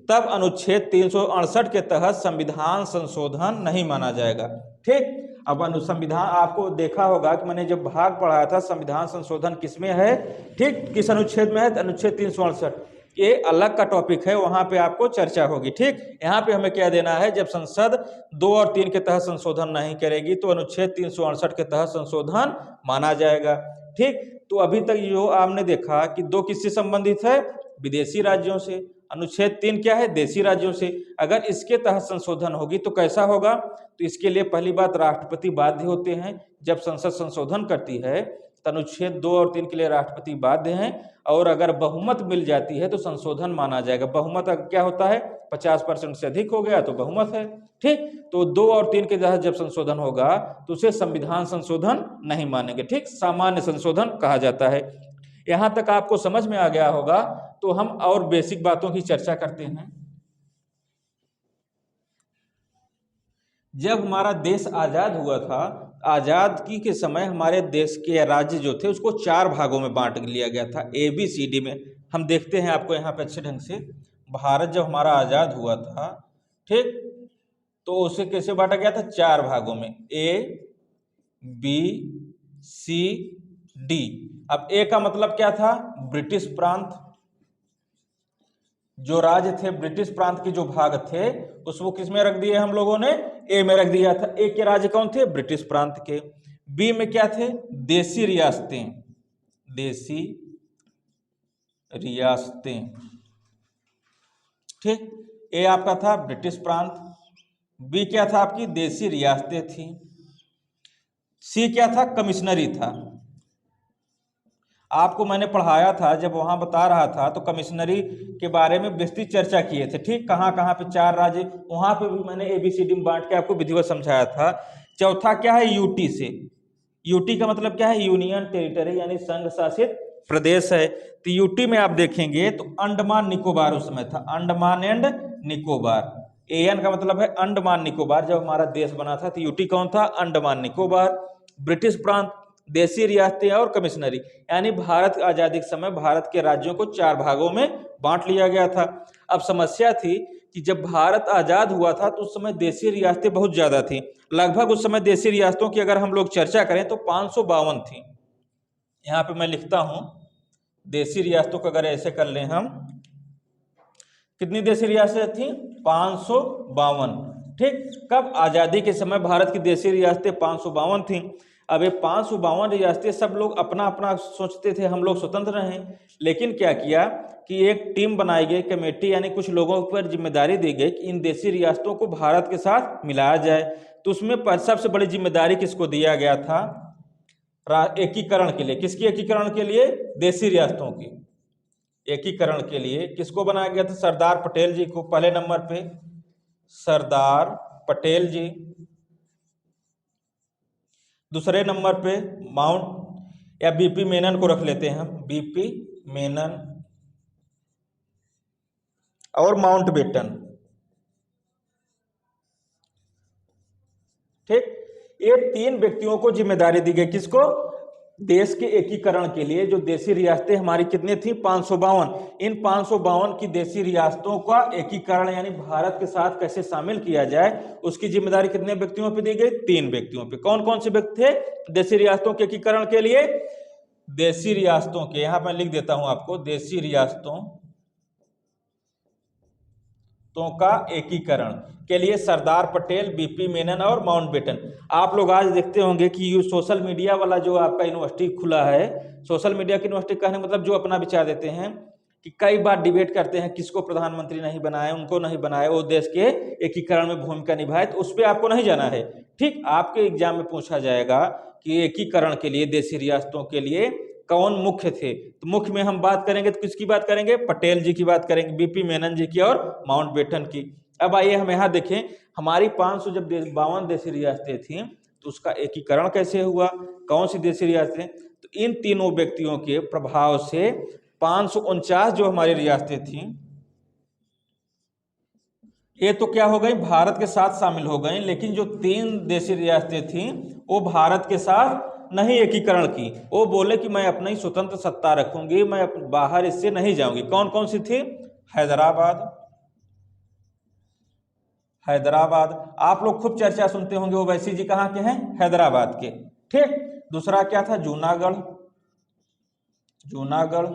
तब अनुच्छेद 368 के तहत संविधान संशोधन नहीं माना जाएगा, ठीक। अब संविधान आपको देखा होगा कि मैंने जब भाग पढ़ाया था संविधान संशोधन किसमें है, ठीक, किस अनुच्छेद में है, अनुच्छेद 368। ये अलग का टॉपिक है, वहां पे आपको चर्चा होगी, ठीक। यहाँ पे हमें क्या देना है, जब संसद 2 और 3 के तहत संशोधन नहीं करेगी तो अनुच्छेद 368 के तहत संशोधन माना जाएगा, ठीक। तो अभी तक जो आपने देखा कि 2 किससे संबंधित है, विदेशी राज्यों से, अनुच्छेद 3 क्या है, देशी राज्यों से। अगर इसके तहत संशोधन होगी तो कैसा होगा, तो इसके लिए पहली बात राष्ट्रपति बाध्य होते हैं, जब संसद संशोधन करती है तो अनुच्छेद 2 और 3 के लिए राष्ट्रपति बाध्य हैं, और अगर बहुमत मिल जाती है तो संशोधन माना जाएगा। बहुमत अगर क्या होता है, 50% से अधिक हो गया तो बहुमत है। ठीक, तो 2 और 3 के तहत जब संशोधन होगा तो उसे संविधान संशोधन नहीं मानेंगे। ठीक, सामान्य संशोधन कहा जाता है। यहां तक आपको समझ में आ गया होगा, तो हम और बेसिक बातों की चर्चा करते हैं। जब हमारा देश आजाद हुआ था, आजादी के समय हमारे देश के राज्य जो थे उसको 4 भागों में बांट लिया गया था, ABCD में। हम देखते हैं आपको यहाँ पे अच्छे ढंग से। भारत जब हमारा आजाद हुआ था, ठीक, तो उसे कैसे बांटा गया था, 4 भागों में, ABCD। अब ए का मतलब क्या था, ब्रिटिश प्रांत। जो राज्य थे, ब्रिटिश प्रांत के जो भाग थे, उसको किस में रख दिए हम लोगों ने, ए में रख दिया था। ए के राज्य कौन थे, ब्रिटिश प्रांत के। बी में क्या थे, देसी रियासतें, देसी रियासतें। ठीक, ए आपका था ब्रिटिश प्रांत, बी क्या था, आपकी देसी रियासतें थी, सी क्या था, कमिश्नरी था। आपको मैंने पढ़ाया था, जब वहां बता रहा था तो कमिश्नरी के बारे में विस्तृत चर्चा किए थे। ठीक, कहाँ कहाँ पे 4 राज्य, वहां पे भी मैंने ABCD में बांट के आपको विधिवत समझाया था। चौथा क्या है, यूटी से। यूटी का मतलब क्या है, यूनियन टेरिटरी, यानी संघ शासित प्रदेश है। तो यूटी में आप देखेंगे तो अंडमान निकोबार उस समय था, अंडमान एंड निकोबार। AN का मतलब है अंडमान निकोबार। जब हमारा देश बना था तो यूटी कौन था, अंडमान निकोबार। ब्रिटिश प्रांत, देसी रियासतें और कमिश्नरी, यानी भारत आजादी के समय भारत के राज्यों को 4 भागों में बांट लिया गया था। अब समस्या थी कि जब भारत आजाद हुआ था तो उस समय देसी रियासतें बहुत ज्यादा थी। लगभग उस समय देसी रियासतों की अगर हम लोग चर्चा करें तो 552 थी। यहाँ पे मैं लिखता हूं, देसी रियासतों को अगर ऐसे कर लें हम, कितनी देसी रियासतें थी, 552। ठीक, कब, आजादी के समय भारत की देसी रियासतें 552 थी। अब ये 552 रियासतें, सब लोग अपना अपना सोचते थे हम लोग स्वतंत्र रहें, लेकिन क्या किया कि एक टीम बनाई गई, कमेटी, यानी कुछ लोगों पर जिम्मेदारी दी गई कि इन देसी रियासतों को भारत के साथ मिलाया जाए। तो उसमें सबसे बड़ी जिम्मेदारी किसको दिया गया था, एकीकरण के लिए। किसकी एकीकरण के लिए, देसी रियासतों की एकीकरण के लिए किसको बनाया गया था, सरदार पटेल जी को। पहले नंबर पे सरदार पटेल जी, दूसरे नंबर पे माउंट या BP मेनन को रख लेते हैं हम, BP मेनन और माउंटबेटन। ठीक, ये 3 व्यक्तियों को जिम्मेदारी दी गई, किसको, देश के एकीकरण के लिए। जो देसी रियासतें हमारी कितनी थी, 552। इन 552 की देसी रियासतों का एकीकरण, यानी भारत के साथ कैसे शामिल किया जाए, उसकी जिम्मेदारी कितने व्यक्तियों पे दी गई, 3 व्यक्तियों पे। कौन कौन से व्यक्ति थे देसी रियासतों के एकीकरण के लिए, देसी रियासतों के, यहां मैं लिख देता हूं आपको, देसी रियासतों का एकीकरण के लिए सरदार पटेल, BP मेनन और माउंटबेटन। आप लोग आज देखते होंगे कि ये सोशल मीडिया वाला जो आपका यूनिवर्सिटी खुला है, सोशल मीडिया की यूनिवर्सिटी कहने मतलब जो अपना विचार देते हैं, कि कई बार डिबेट करते हैं किसको प्रधानमंत्री नहीं बनाए, उनको नहीं बनाए, वो देश के एकीकरण में भूमिका निभाए, तो उस पर आपको नहीं जाना है। ठीक, आपके एग्जाम में पूछा जाएगा कि एकीकरण के लिए, देशी रियासतों के लिए कौन मुख्य थे। तो मुख्य में हम बात करेंगे तो किसकी बात करेंगे, पटेल जी की बात करेंगे, BP मेनन जी की और माउंटबेटन की। अब आइए हम यहाँ देखें, हमारी 500 जब 52 देशी रियासतें थी तो उसका एकीकरण कैसे हुआ, कौन सी देशी रियासतें, तो इन तीनों व्यक्तियों के प्रभाव से 549 जो हमारी रियासतें थी, ये तो क्या हो गई, भारत के साथ शामिल हो गई। लेकिन जो 3 देशी रियासतें थी वो भारत के साथ नहीं एकीकरण की, वो बोले कि मैं अपनी स्वतंत्र सत्ता रखूंगी, मैं बाहर इससे नहीं जाऊंगी। कौन कौन सी थी, हैदराबाद, हैदराबाद, आप लोग खूब चर्चा सुनते होंगे, ओवैसी जी कहाँ के हैं, हैदराबाद के। ठीक, दूसरा क्या था, जूनागढ़, जूनागढ़।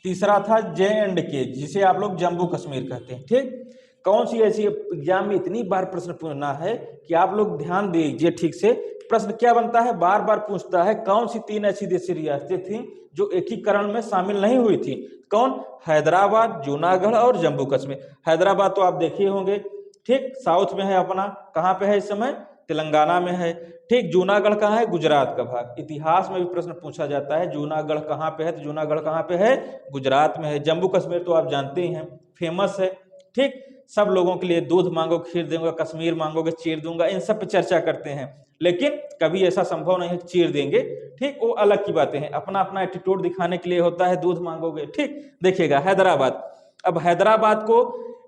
तीसरा था J&K, जिसे आप लोग जम्मू कश्मीर कहते हैं। ठीक, कौन सी ऐसी, एग्जाम में इतनी बार प्रश्न पूछना है कि आप लोग ध्यान दीजिए ठीक से। प्रश्न क्या बनता है, बार बार पूछता है, कौन सी 3 ऐसी देशी रियासतें थी जो एकीकरण में शामिल नहीं हुई थी, कौन, हैदराबाद, जूनागढ़ और जम्मू कश्मीर। हैदराबाद तो आप देखे होंगे, ठीक, साउथ में है अपना, कहाँ पे है इस समय, तेलंगाना में है। ठीक, जूनागढ़ कहाँ है? गुजरात का भाग। इतिहास में भी प्रश्न पूछा जाता है जूनागढ़ कहाँ पे है, तो जूनागढ़ कहाँ पे है? गुजरात में है। जम्मू कश्मीर तो आप जानते ही हैं, फेमस है। ठीक, सब लोगों के लिए दूध मांगो खीर दूंगा, कश्मीर मांगोगे चीर दूंगा, इन सब पे चर्चा करते हैं, लेकिन कभी ऐसा संभव नहीं है चीर देंगे। ठीक, वो अलग की बातें हैं, अपना अपना एटीट्यूड दिखाने के लिए होता है, दूध मांगोगे। ठीक, देखिएगा हैदराबाद। अब हैदराबाद को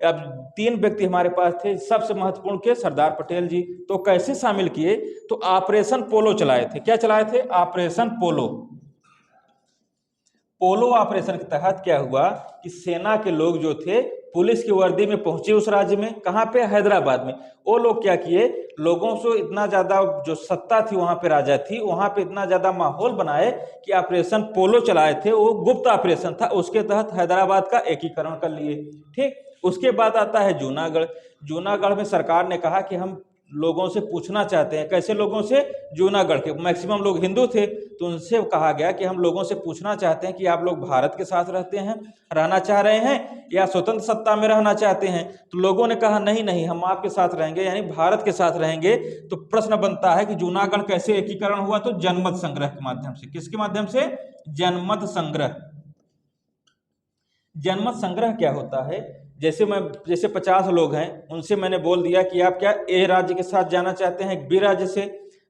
अब 3 व्यक्ति हमारे पास थे, सबसे महत्वपूर्ण के सरदार पटेल जी। तो कैसे शामिल किए? तो ऑपरेशन पोलो चलाए थे। क्या चलाए थे? ऑपरेशन पोलो। पोलो ऑपरेशन के तहत क्या हुआ कि सेना के लोग जो थे पुलिस की वर्दी में पहुंचे उस राज्य में। कहां पे? हैदराबाद में। वो लोग क्या किए, लोगों से इतना ज्यादा जो सत्ता थी वहां पे, राजा थी, वहां पे इतना ज्यादा माहौल बनाए कि ऑपरेशन पोलो चलाए थे। वो गुप्त ऑपरेशन था, उसके तहत हैदराबाद का एकीकरण कर लिए। ठीक, उसके बाद आता है जूनागढ़। जूनागढ़ में सरकार ने कहा कि हम लोगों से पूछना चाहते हैं। कैसे लोगों से? जूनागढ़ के मैक्सिमम लोग हिंदू थे, तो उनसे कहा गया कि हम लोगों से पूछना चाहते हैं कि आप लोग भारत के साथ रहना चाह रहे हैं या स्वतंत्र सत्ता में रहना चाहते हैं। तो लोगों ने कहा नहीं नहीं, हम आपके साथ रहेंगे, यानी भारत के साथ रहेंगे। तो प्रश्न बनता है कि जूनागढ़ कैसे एकीकरण हुआ? तो जनमत संग्रह के माध्यम से। किसके माध्यम से? जनमत संग्रह। जनमत संग्रह क्या होता है? जैसे 50 लोग हैं, उनसे मैंने बोल दिया कि आप क्या ए राज्य के साथ जाना चाहते हैं बी राज्य से,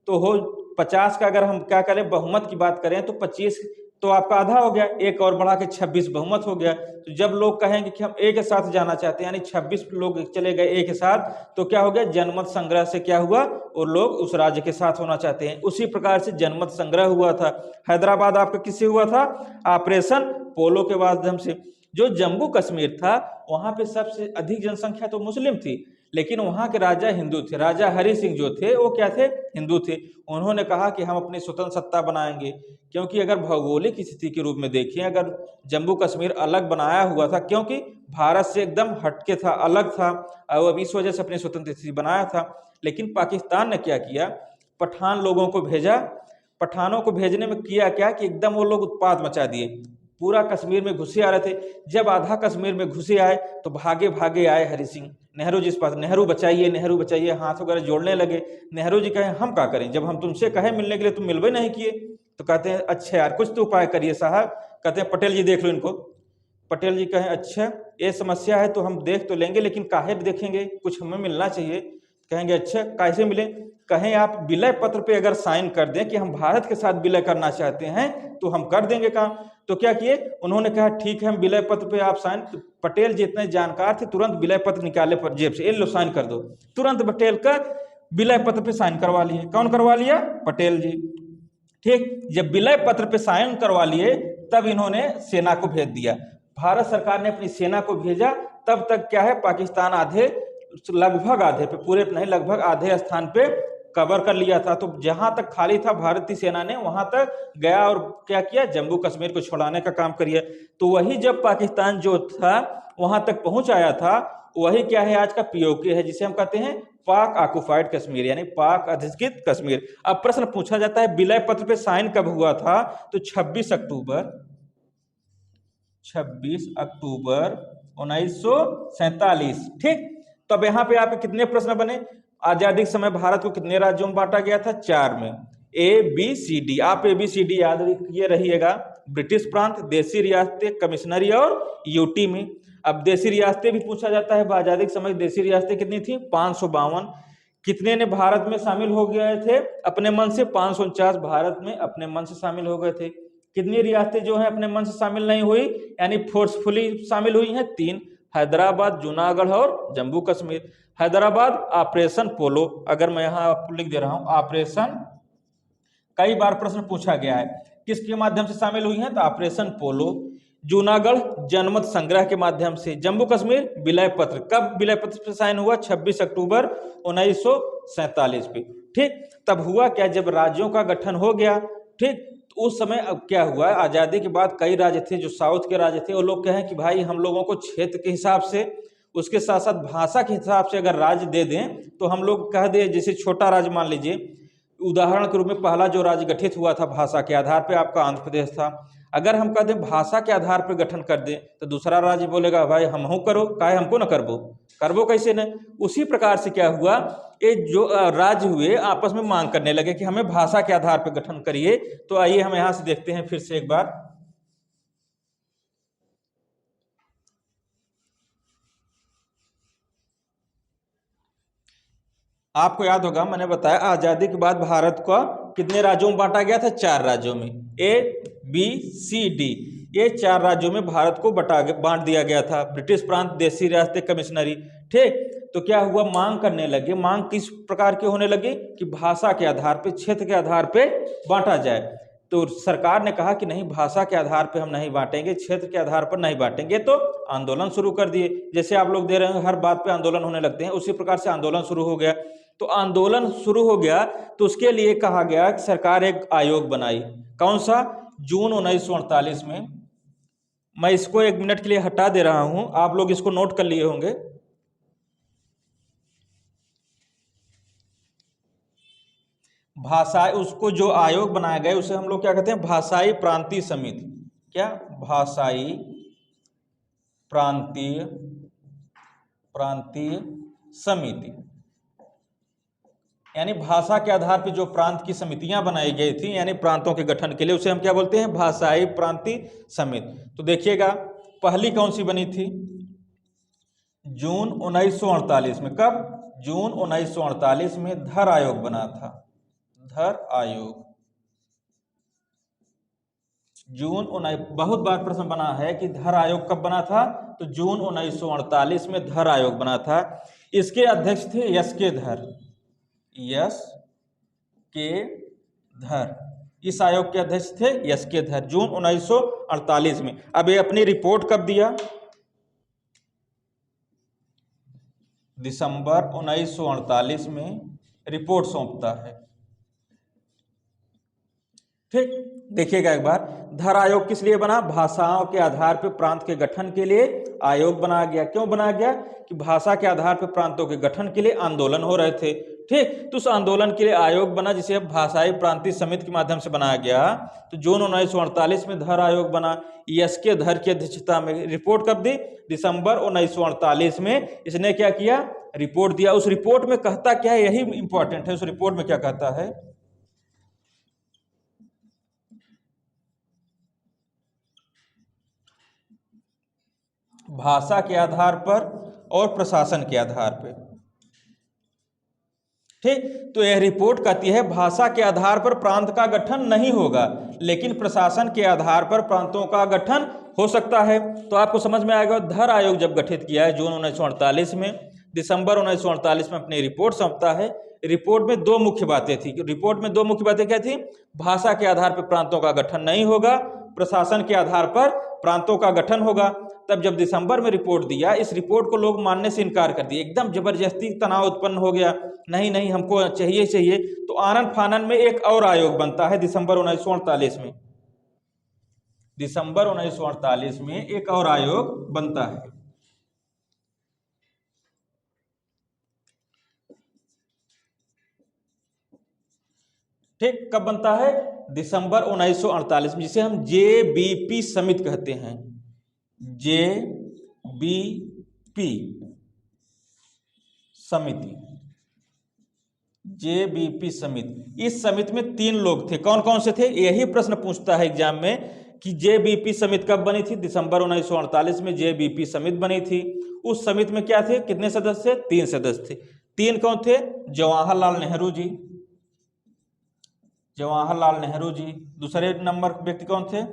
तो हो 50 का अगर हम क्या करें बहुमत की बात करें तो 25 तो आपका आधा हो गया, एक और बढ़ा के 26 बहुमत हो गया। तो जब लोग कहेंगे कि हम ए के साथ जाना चाहते हैं, यानी 26 लोग चले गए ए के साथ, तो क्या हो गया? जनमत संग्रह से क्या हुआ? और लोग उस राज्य के साथ होना चाहते हैं। उसी प्रकार से जनमत संग्रह हुआ था। हैदराबाद आपका किससे हुआ था? ऑपरेशन पोलो के माध्यम से। जो जम्मू कश्मीर था वहां पे सबसे अधिक जनसंख्या तो मुस्लिम थी, लेकिन वहां के राजा हिंदू थे। राजा हरि सिंह जो थे वो क्या थे? हिंदू थे। उन्होंने कहा कि हम अपनी स्वतंत्र सत्ता बनाएंगे, क्योंकि अगर भौगोलिक स्थिति के रूप में देखें, अगर जम्मू कश्मीर अलग बनाया हुआ था, क्योंकि भारत से एकदम हटके था, अलग था, और इस वजह से अपनी स्वतंत्र स्थिति बनाया था। लेकिन पाकिस्तान ने क्या किया? पठान लोगों को भेजा। पठानों को भेजने में किया क्या कि एकदम वो लोग उत्पात मचा दिए, पूरा कश्मीर में घुसे आ रहे थे। जब आधा कश्मीर में घुसे आए तो भागे भागे आए हरि सिंह, नेहरू जिस पास, नेहरू बचाइए, हाथ वगैरह जोड़ने लगे। नेहरू जी कहे हम क्या करें, जब हम तुमसे कहे मिलने के लिए तुम मिलवे नहीं किए। तो कहते हैं अच्छा यार कुछ तो उपाय करिए साहब। कहते हैं पटेल जी देख लो इनको। पटेल जी कहें अच्छा ये समस्या है तो हम देख तो लेंगे, लेकिन काहे देखेंगे, कुछ हमें मिलना चाहिए। कहेंगे अच्छा कैसे मिले? कहें आप विलय पत्र पे अगर साइन कर दें कि हम भारत के साथ विलय करना चाहते हैं तो हम कर देंगे काम। तो क्या किए? उन्होंने कहा ठीक है हम विलय पत्र पे आप साइन। तो पटेल जी इतने जानकार थे, तुरंत विलय पत्र निकाले पर जेब से, लो साइन कर दो। तुरंत पटेल का विलय पत्र पे साइन करवा लिए। कौन करवा लिया? पटेल जी। ठीक, जब विलय पत्र पे साइन करवा लिए तब इन्होंने सेना को भेज दिया। भारत सरकार ने अपनी सेना को भेजा। तब तक क्या है, पाकिस्तान लगभग आधे पे, पूरे नहीं लगभग आधे स्थान पे कवर कर लिया था। तो जहां तक खाली था भारतीय सेना ने वहां तक गया और क्या किया? जम्मू कश्मीर को छुड़ाने का काम किया। तो वही जब पाकिस्तान जो था वहां तक पहुंच आया था, वही क्या है आज का पीओके है, जिसे हम कहते हैं पाक ऑक्युपाइड कश्मीर, यानी पाक अधिकृत कश्मीर। अब प्रश्न पूछा जाता है विलय पत्र पे साइन कब हुआ था? तो 26 अक्टूबर 1947। ठीक, तब यहाँ पे आपके कितने प्रश्न बने? आजादी के समय भारत को कितने राज्यों में बांटा गया था? 4 में, ए बी सी डी। आप ए बी सी डी याद ये रहिएगा। ब्रिटिश प्रांत, देशी रियासतें, कमिश्नरी और यूटी में। अब देशी रियासतें भी पूछा जाता है। आजादी के समय देशी रियासतें कितनी थी? 552। कितने ने भारत में शामिल हो गए थे अपने मन से? 549 भारत में अपने मन से शामिल हो गए थे। कितनी रियासतें जो है अपने मन से शामिल नहीं हुई, यानी फोर्सफुली शामिल हुई हैं? 3, हैदराबाद, जूनागढ़ और जम्मू कश्मीर। हैदराबाद ऑपरेशन पोलो, अगर मैं यहाँ आपको लिख दे रहा हूं ऑपरेशन, कई बार प्रश्न पूछा गया है किसके माध्यम से शामिल हुई हैं? तो ऑपरेशन पोलो। जूनागढ़ जनमत संग्रह के माध्यम से। जम्मू कश्मीर विलय पत्र, कब विलय पत्र पर साइन हुआ? 26 अक्टूबर 1947 पे। ठीक, तब हुआ क्या, जब राज्यों का गठन हो गया, ठीक, तो उस समय अब क्या हुआ, आजादी के बाद कई राज्य थे जो साउथ के राज्य थे, वो लोग कहें कि भाई हम लोगों को क्षेत्र के हिसाब से, उसके साथ साथ भाषा के हिसाब से अगर राज्य दे दें तो हम लोग कह दें, जैसे छोटा राज्य मान लीजिए, उदाहरण के रूप में पहला जो राज्य गठित हुआ था भाषा के आधार पर आपका आंध्र प्रदेश था। अगर हम कहते हैं भाषा के आधार पर गठन कर दें तो दूसरा राज्य बोलेगा भाई हमहू करो, काहे हमको ना करबो, करबो कैसे न। उसी प्रकार से क्या हुआ, ये जो राज्य हुए आपस में मांग करने लगे कि हमें भाषा के आधार पर गठन करिए। तो आइए हम यहां से देखते हैं फिर से एक बार। आपको याद होगा मैंने बताया आजादी के बाद भारत को कितने राज्यों में बांटा गया था, 4 राज्यों में, ABCD, ये 4 राज्यों में भारत को बांट दिया गया था। ब्रिटिश प्रांत, देशी रियासतें, कमिश्नरी। ठीक, तो क्या हुआ, मांग करने लगे। मांग किस प्रकार के होने लगी कि भाषा के आधार पे, क्षेत्र के आधार पे बांटा जाए। तो सरकार ने कहा कि नहीं, भाषा के आधार पे हम नहीं बांटेंगे, क्षेत्र के आधार पर नहीं बांटेंगे। तो आंदोलन शुरू कर दिए। जैसे आप लोग दे रहे हैं हर बात पे आंदोलन होने लगते हैं, उसी प्रकार से आंदोलन शुरू हो गया। तो आंदोलन शुरू हो गया तो उसके लिए कहा गया कि सरकार एक आयोग बनाई। कौन सा, जून 1948 में। मैं इसको 1 मिनट के लिए हटा दे रहा हूं, आप लोग इसको नोट कर लिए होंगे। भाषा, उसको जो आयोग बनाया गया उसे हम लोग क्या कहते हैं, भाषाई प्रांतीय समिति। क्या, भाषाई प्रांतीय समिति, यानी भाषा के आधार पर जो प्रांत की समितियां बनाई गई थी, यानी प्रांतों के गठन के लिए, उसे हम क्या बोलते हैं, भाषाई प्रांतीय समिति। तो देखिएगा पहली कौन सी बनी थी, जून 1948 में। कब, जून 1948 में धर आयोग बना था। धर आयोग, जून 19, बहुत बार प्रश्न बना है कि धर आयोग कब बना था, तो जून 1948 में धर आयोग बना था। इसके अध्यक्ष थे यस के धर, यस के धर, इस आयोग के अध्यक्ष थे यस के धर, जून 1948 में। अब ये अपनी रिपोर्ट कब दिया, दिसंबर 1948 में रिपोर्ट सौंपता है। ठीक, देखिएगा एक बार, धर आयोग किस लिए बना, भाषाओं के आधार पर प्रांत के गठन के लिए आयोग बनाया गया। क्यों बनाया गया, कि भाषा के आधार पर प्रांतों के गठन के लिए आंदोलन हो रहे थे। ठीक, तो उस आंदोलन के लिए आयोग बना, जिसे अब भाषाई प्रांतीय समिति के माध्यम से बनाया गया। तो जून 1948 में धर आयोग बना, यस के धर की अध्यक्षता में। रिपोर्ट कब दी, दिसंबर 1948 में। इसने क्या किया, रिपोर्ट दिया। उस रिपोर्ट में कहता क्या है, यही इंपॉर्टेंट है। उस रिपोर्ट में क्या कहता है, भाषा के आधार पर और प्रशासन के आधार पर। ठीक, तो यह रिपोर्ट कहती है भाषा के आधार पर प्रांत का गठन नहीं होगा, लेकिन प्रशासन के आधार पर प्रांतों का गठन हो सकता है। तो आपको समझ में आएगा, धर आयोग जब गठित किया है जून 1948 में, दिसंबर 1948 में अपनी रिपोर्ट सौंपता है। रिपोर्ट में 2 मुख्य बातें थी। रिपोर्ट में 2 मुख्य बातें क्या थी, भाषा के आधार पर प्रांतों का गठन नहीं होगा, प्रशासन के आधार पर प्रांतों का गठन होगा। तब जब दिसंबर में रिपोर्ट दिया, इस रिपोर्ट को लोग मानने से इनकार कर दिए। एकदम जबरदस्ती तनाव उत्पन्न हो गया, नहीं नहीं हमको चाहिए चाहिए। तो आनन फानन में एक और आयोग बनता है दिसंबर 1948 में। दिसंबर 1948 में एक और आयोग बनता है। ठीक, कब बनता है, दिसंबर 1948 में, जिसे हम JBP समिति कहते हैं। JBP समिति, JBP समिति। इस समिति में 3 लोग थे। कौन कौन से थे, यही प्रश्न पूछता है एग्जाम में कि JBP समिति कब बनी थी, दिसंबर 1948 में JBP समिति बनी थी। उस समिति में क्या थे, कितने सदस्य, 3 सदस्य थे। 3 कौन थे, जवाहरलाल नेहरू जी, जवाहरलाल नेहरू जी। दूसरे नंबर व्यक्ति कौन थे,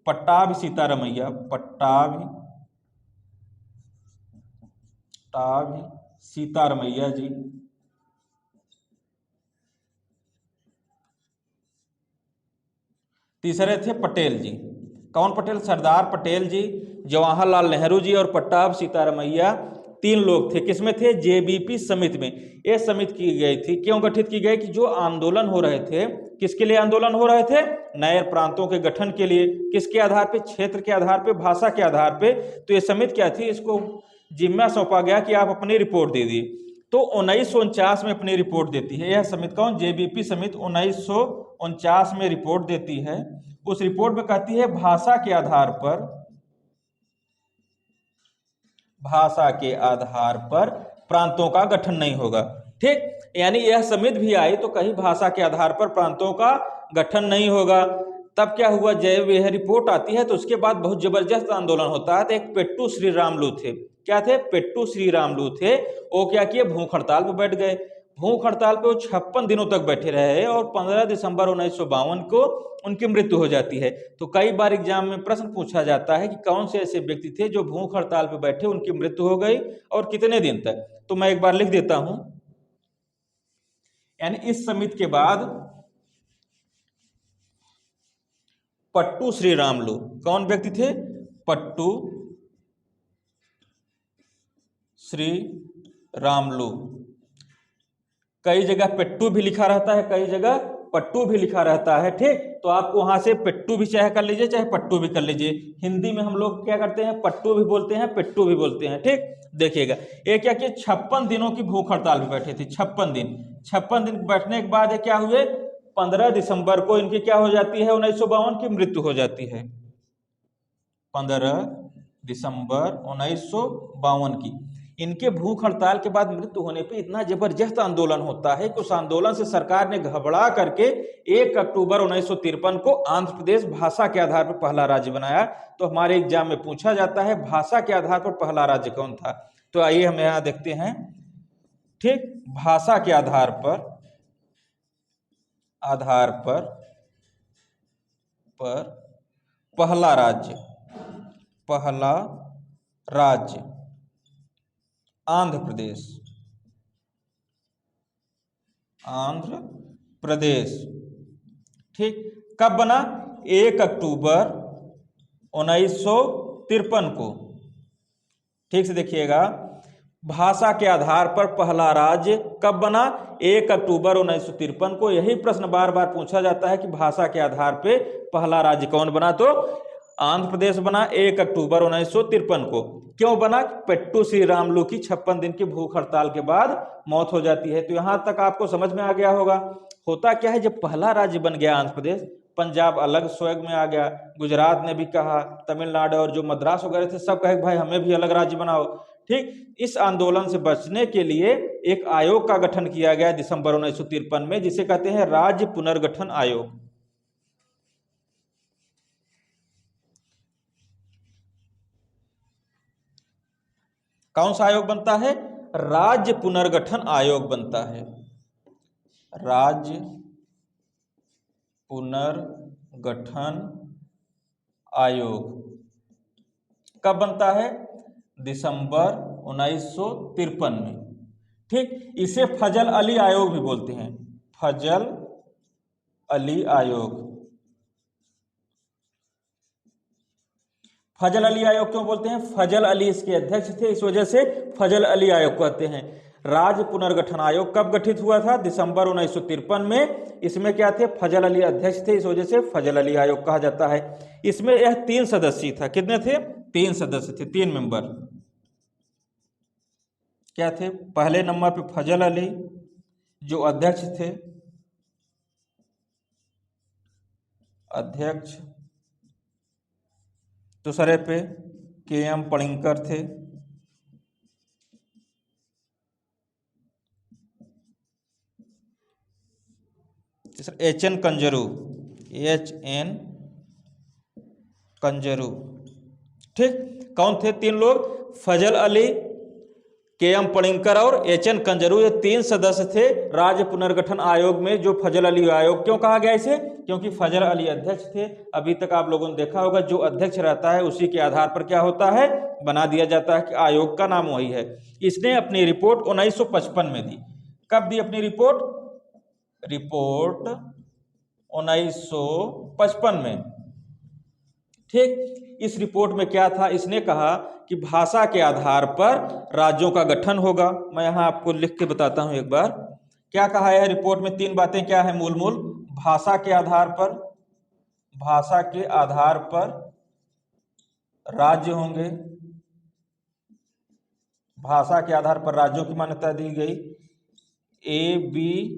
पट्टाभी सीतारमैया, पट्टाभी सीतारमैया जी। तीसरे थे पटेल जी। कौन पटेल, सरदार पटेल जी, जवाहरलाल नेहरू जी और पट्टाभी सीतारमैया। 3 लोग थे, किसमें थे, JBP समिति में। यह समिति की गई थी, क्यों गठित की गई, कि जो आंदोलन हो रहे थे, किसके लिए आंदोलन हो रहे थे, नए प्रांतों के गठन के लिए। किसके आधार पे, क्षेत्र के आधार पे, भाषा के आधार पे। तो ये समिति क्या थी, इसको जिम्मा सौंपा गया कि आप अपनी रिपोर्ट दे दी। तो 1949 में अपनी रिपोर्ट देती है। यह समिति कौन? जेबीपी समिति 1949 में रिपोर्ट देती है। उस रिपोर्ट में कहती है भाषा के आधार पर प्रांतों का गठन नहीं होगा। ठीक, यानी यह समिति भी आई तो कहीं भाषा के आधार पर प्रांतों का गठन नहीं होगा। तब क्या हुआ, जब यह रिपोर्ट आती है तो उसके बाद बहुत जबरदस्त आंदोलन होता है। तो एक पेट्टू श्रीरामलू थे, क्या थे? पेट्टू श्रीरामलू थे। वो क्या किए, भूख हड़ताल पर बैठ गए। भूख हड़ताल पे वो 56 दिनों तक बैठे रहे और 15 दिसंबर 1952 को उनकी मृत्यु हो जाती है। तो कई बार एग्जाम में प्रश्न पूछा जाता है कि कौन से ऐसे व्यक्ति थे जो भूख हड़ताल पे बैठे, उनकी मृत्यु हो गई और कितने दिन तक। तो मैं एक बार लिख देता हूं, यानी इस समिति के बाद पट्टू श्रीरामलू, कौन व्यक्ति थे? पट्टू श्रीरामलू। कई जगह पेट्टू भी लिखा रहता है, कई जगह पट्टू भी लिखा रहता है। ठीक, तो आप वहां से पेट्टू भी चाहे कर लीजिए, चाहे पट्टू भी कर लीजिए। हिंदी में हम लोग क्या करते हैं, पट्टू भी बोलते हैं, पेट्टू भी बोलते हैं। ठीक, देखिएगा ये क्या कि 56 दिनों की भूख हड़ताल पे बैठे थे। 56 दिन बैठने के बाद क्या हुए, 15 दिसंबर को इनकी क्या हो जाती है, 1952 की मृत्यु हो जाती है। 15 दिसंबर 1952 की इनके भूख हड़ताल के बाद मृत्यु होने पे इतना जबरदस्त आंदोलन होता है कि उस आंदोलन से सरकार ने घबरा करके 1 अक्टूबर 1953 को आंध्र प्रदेश भाषा के आधार पर पहला राज्य बनाया। तो हमारे एग्जाम में पूछा जाता है भाषा के आधार पर पहला राज्य कौन था। तो आइए हम यहां देखते हैं। ठीक, भाषा के आधार पर पहला राज्य आंध्र प्रदेश। ठीक, कब बना? 1 अक्टूबर 1953 को। ठीक से देखिएगा, भाषा के आधार पर पहला राज्य कब बना? 1 अक्टूबर 1953 को। यही प्रश्न बार बार पूछा जाता है कि भाषा के आधार पे पहला राज्य कौन बना? तो आंध्र प्रदेश बना 1 अक्टूबर 1953 को। क्यों बना? पेट्टू श्रीरामलू की 56 दिन की भूख हड़ताल के बाद मौत हो जाती है। तो यहां तक आपको समझ में आ गया होगा। होता क्या है, जब पहला राज्य बन गया आंध्र प्रदेश, पंजाब अलग स्वैग में आ गया, गुजरात ने भी कहा, तमिलनाडु और जो मद्रास वगैरह थे सब कहे भाई हमें भी अलग राज्य बनाओ। ठीक, इस आंदोलन से बचने के लिए एक आयोग का गठन किया गया दिसंबर 1953 में, जिसे कहते हैं राज्य पुनर्गठन आयोग। कौन सा आयोग बनता है? राज्य पुनर्गठन आयोग बनता है। राज्य पुनर्गठन आयोग कब बनता है? दिसंबर 1953 में। ठीक, इसे फजल अली आयोग भी बोलते हैं, फजल अली आयोग। फजल अली आयोग क्यों बोलते हैं? फजल अली इसके अध्यक्ष थे, इस वजह से फजल अली आयोग कहते हैं। राज्य पुनर्गठन आयोग कब गठित हुआ था? दिसंबर 1953 में। इसमें क्या थे? फजल अली अध्यक्ष थे, इस वजह से फजल अली आयोग कहा जाता है। इसमें यह 3 सदस्य था। कितने थे? 3 सदस्य थे, 3 मेंबर। क्या थे? पहले नंबर पे फजल अली जो अध्यक्ष थे, अध्यक्ष। दूसरे पे के.एम. पणिक्कर थे, H.N. कंजरू, H.N. कंजरू। ठीक, कौन थे 3 लोग? फजल अली, के.एम. पणिक्कर और H.N. कंजरू। ये 3 सदस्य थे राज्य पुनर्गठन आयोग में। जो फजल अली आयोग क्यों कहा गया इसे? क्योंकि फजल अली अध्यक्ष थे। अभी तक आप लोगों ने देखा होगा जो अध्यक्ष रहता है उसी के आधार पर क्या होता है, बना दिया जाता है कि आयोग का नाम वही है। इसने अपनी रिपोर्ट 1955 में दी। कब दी अपनी रिपोर्ट? रिपोर्ट 1955 में। ठीक, इस रिपोर्ट में क्या था? इसने कहा कि भाषा के आधार पर राज्यों का गठन होगा। मैं यहां आपको लिख के बताता हूं एक बार। क्या कहा है रिपोर्ट में? 3 बातें क्या है मूल? भाषा के आधार पर राज्य होंगे, भाषा के आधार पर राज्यों की मान्यता दी गई। ABCD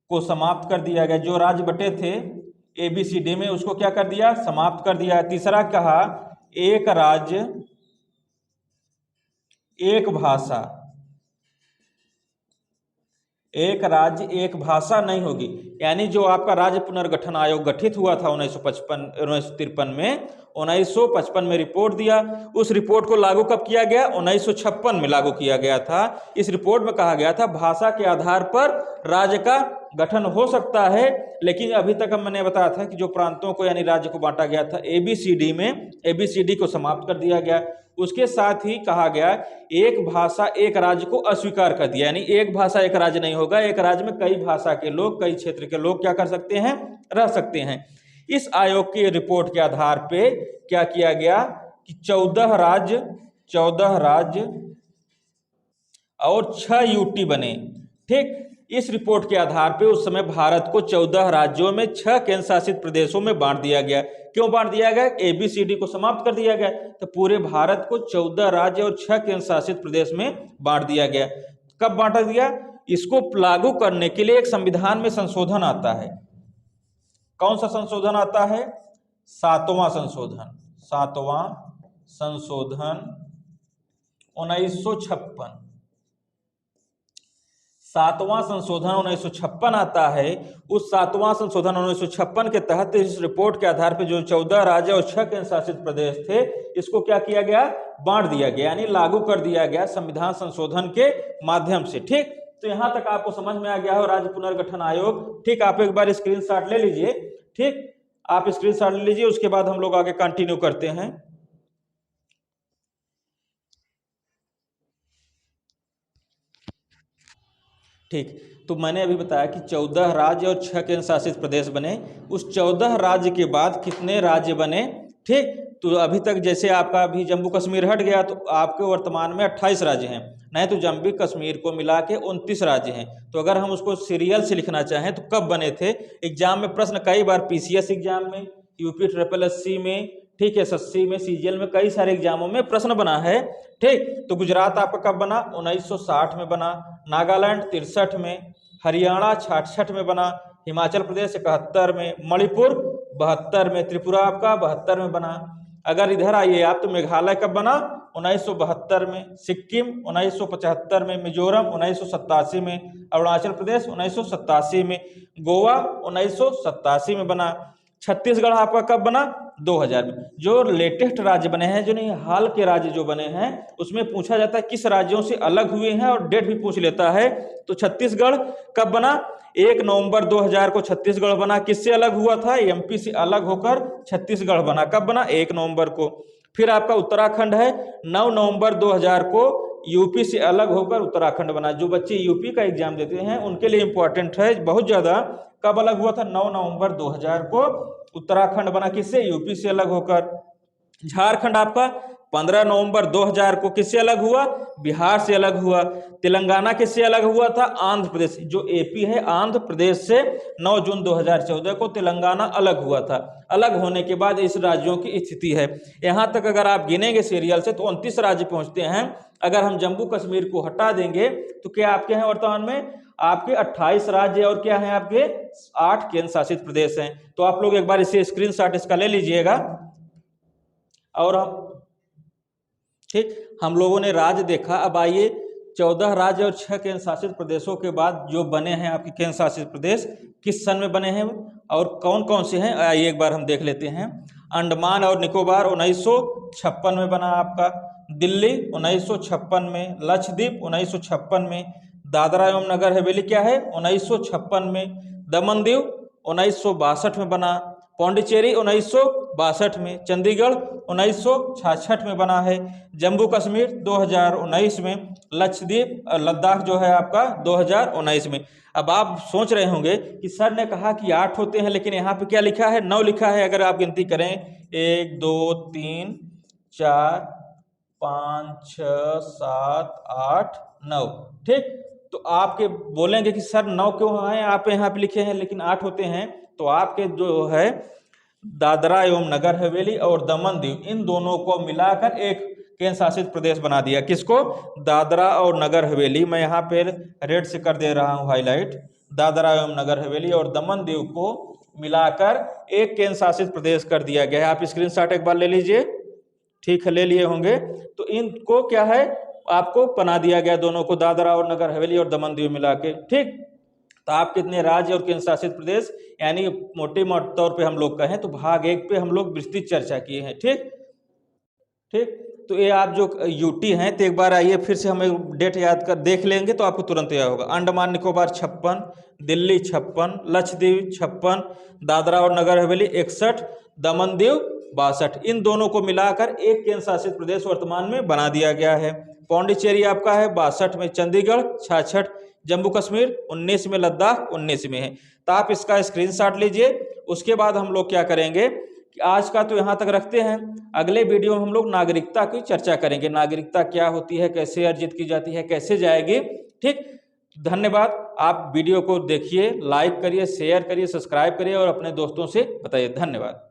को समाप्त कर दिया गया। जो राज्य बटे थे ABCD में, उसको क्या कर दिया, समाप्त कर दिया। तीसरा कहा एक राज्य एक भाषा, एक राज्य एक भाषा नहीं होगी। यानी जो आपका राज्य पुनर्गठन आयोग गठित हुआ था 1953 में, 1955 में रिपोर्ट दिया। उस रिपोर्ट को लागू कब किया गया, 1956 में लागू किया गया था। इस रिपोर्ट में कहा गया था भाषा के आधार पर राज्य का गठन हो सकता है, लेकिन अभी तक मैंने बताया था कि जो प्रांतों को यानी राज्य को बांटा गया था ABCD में, ABCD को समाप्त कर दिया गया। उसके साथ ही कहा गया एक भाषा एक राज्य को अस्वीकार कर दिया, यानी एक भाषा एक राज्य नहीं होगा, एक राज्य में कई भाषा के लोग, कई क्षेत्र के लोग क्या कर सकते हैं, रह सकते हैं। इस आयोग की रिपोर्ट के आधार पे क्या किया गया कि 14 राज्य और 6 UT बने। ठीक, इस रिपोर्ट के आधार पे उस समय भारत को 14 राज्यों में 6 केंद्र शासित प्रदेशों में बांट दिया गया। क्यों बांट दिया गया, ABCD को समाप्त कर दिया गया, तो पूरे भारत को 14 राज्य और 6 केंद्र शासित प्रदेश में बांट दिया गया। कब बांटा गया, इसको लागू करने के लिए एक संविधान में संशोधन आता है। कौन सा संशोधन आता है, 7वां संशोधन 1956। 7वां संशोधन 1956 आता है। उस 7वां संशोधन 1956 के तहत इस रिपोर्ट के आधार पर जो 14 राज्य और 6 केंद्र शासित प्रदेश थे, इसको क्या किया गया, बांट दिया गया, यानी लागू कर दिया गया संविधान संशोधन के माध्यम से। ठीक, तो यहां तक आपको समझ में आ गया हो राज्य पुनर्गठन आयोग। ठीक, आप एक बार स्क्रीनशॉट ले लीजिए। ठीक, आप स्क्रीनशॉट ले लीजिए, उसके बाद हम लोग आगे कंटिन्यू करते हैं। ठीक, तो मैंने अभी बताया कि 14 राज्य और 6 केंद्र शासित प्रदेश बने। उस 14 राज्य के बाद कितने राज्य बने, ठीक, तो अभी तक जैसे आपका अभी जम्मू कश्मीर हट गया तो आपके वर्तमान में 28 राज्य हैं, नहीं तो जम्मू कश्मीर को मिला के 29 राज्य हैं। तो अगर हम उसको सीरियल से लिखना चाहें तो कब बने थे, एग्जाम में प्रश्न कई बार PCS एग्जाम में, UPSSC में, ठीक है, SSC में, CGL में, कई सारे एग्जामों में प्रश्न बना है। ठीक, तो गुजरात आपका कब बना, 1960 में बना, नागालैंड 63 में, हरियाणा 66 में बना, हिमाचल प्रदेश 71 में, मणिपुर 72 में, त्रिपुरा आपका 72 में बना। अगर इधर आइए आप तो मेघालय कब बना, 1972 में, सिक्किम 1975 में, मिजोरम 1987 में, अरुणाचल प्रदेश 1987 में, गोवा 1987 में बना। छत्तीसगढ़ आपका कब बना, 2000 में। जो लेटेस्ट राज्य बने हैं, जो नहीं हाल के राज्य जो बने हैं, उसमें पूछा जाता है किस राज्यों से अलग हुए हैं और डेट भी पूछ लेता है। तो छत्तीसगढ़ कब बना, 1 नवंबर 2000 को छत्तीसगढ़ बना। किससे अलग हुआ था, MP से अलग होकर छत्तीसगढ़ बना। कब बना, 1 नवंबर को। फिर आपका उत्तराखंड है, 9 नवंबर 2000 को UP से अलग होकर उत्तराखंड बना। जो बच्चे UP का एग्जाम देते हैं उनके लिए इंपॉर्टेंट है बहुत ज्यादा। कब अलग हुआ था, 9 नवंबर 2000 को उत्तराखंड बना, किससे, UP से अलग होकर। झारखंड आपका 15 नवंबर 2000 को किससे अलग हुआ, बिहार से अलग हुआ। तेलंगाना किससे अलग हुआ था, आंध्र प्रदेश। जो AP है आंध्र प्रदेश से 9 जून 2014 को तेलंगाना अलग हुआ था। अलग होने के बाद इस राज्यों की स्थिति है, यहाँ तक अगर आप गिनेंगे सीरियल से तो 29 राज्य पहुंचते हैं। अगर हम जम्मू कश्मीर को हटा देंगे तो क्या आपके हैं वर्तमान में, आपके 28 राज्य और क्या है आपके 8 केंद्र शासित प्रदेश हैं। तो आप लोग एक बार इसे स्क्रीनशॉट इसका ले लीजिएगा। और ठीक, हम लोगों ने राज्य देखा। अब आइए 14 राज्य और 6 केंद्र शासित प्रदेशों के बाद जो बने हैं आपके केंद्र शासित प्रदेश, किस सन में बने हैं और कौन कौन से हैं, आइए एक बार हम देख लेते हैं। अंडमान और निकोबार 1956 में बना आपका, दिल्ली 1956 में, लक्षद्वीप 1956 में, दादरा एवं नगर हवेली क्या है 1956 में, दमन दीव 1962 में बना, पौंडीचेरी 1962 में, चंडीगढ़ 1966 में बना है, जम्मू कश्मीर 2019 में, लक्षद्वीप लद्दाख जो है आपका 2019 में। अब आप सोच रहे होंगे कि सर ने कहा कि 8 होते हैं, लेकिन यहाँ पे क्या लिखा है, 9 लिखा है। अगर आप गिनती करें 1 2 3 4 5 6 7 8 9, ठीक, तो आपके बोलेंगे कि सर 9 क्यों हैं आप यहाँ पे लिखे हैं, लेकिन 8 होते हैं। तो आपके जो है दादरा एवं नगर हवेली और दमन दीव, इन दोनों को मिलाकर एक केंद्र शासित प्रदेश बना दिया। किसको? दादरा और नगर हवेली। मैं यहाँ पे रेड से कर दे रहा हूँ हाईलाइट। दादरा एवं नगर हवेली और दमन दीव को मिलाकर एक केंद्र शासित प्रदेश कर दिया गया है। आप स्क्रीनशॉट एक बार ले लीजिए। ठीक है, ले लिए होंगे। तो इनको क्या है, आपको बना दिया गया, दोनों को, दादरा और नगर हवेली और दमन दीव मिला के। ठीक, तो आप कितने राज्य और केंद्र शासित प्रदेश, यानी मोटे तौर पे हम लोग कहें तो भाग 1 पे हम लोग विस्तृत चर्चा किए हैं। ठीक ठीक, तो ये आप जो यूटी हैं, तो एक बार आइए फिर से हमें डेट याद कर देख लेंगे तो आपको तुरंत याद होगा। अंडमान निकोबार 56, दिल्ली 56, लक्षद्वीप 56, दादरा और नगर हवेली 61, दमन दीव 62। इन दोनों को मिलाकर एक केंद्र शासित प्रदेश वर्तमान में बना दिया गया है। पौंडीचेरी आपका है 62 में, चंडीगढ़ 66, जम्मू कश्मीर 19 में, लद्दाख 19 में है। तो आप इसका स्क्रीनशॉट लीजिए। उसके बाद हम लोग क्या करेंगे कि आज का तो यहाँ तक रखते हैं, अगले वीडियो में हम लोग नागरिकता की चर्चा करेंगे। नागरिकता क्या होती है, कैसे अर्जित की जाती है, कैसे जाएगी। ठीक, धन्यवाद। आप वीडियो को देखिए, लाइक करिए, शेयर करिए, सब्सक्राइब करिए और अपने दोस्तों से बताइए। धन्यवाद।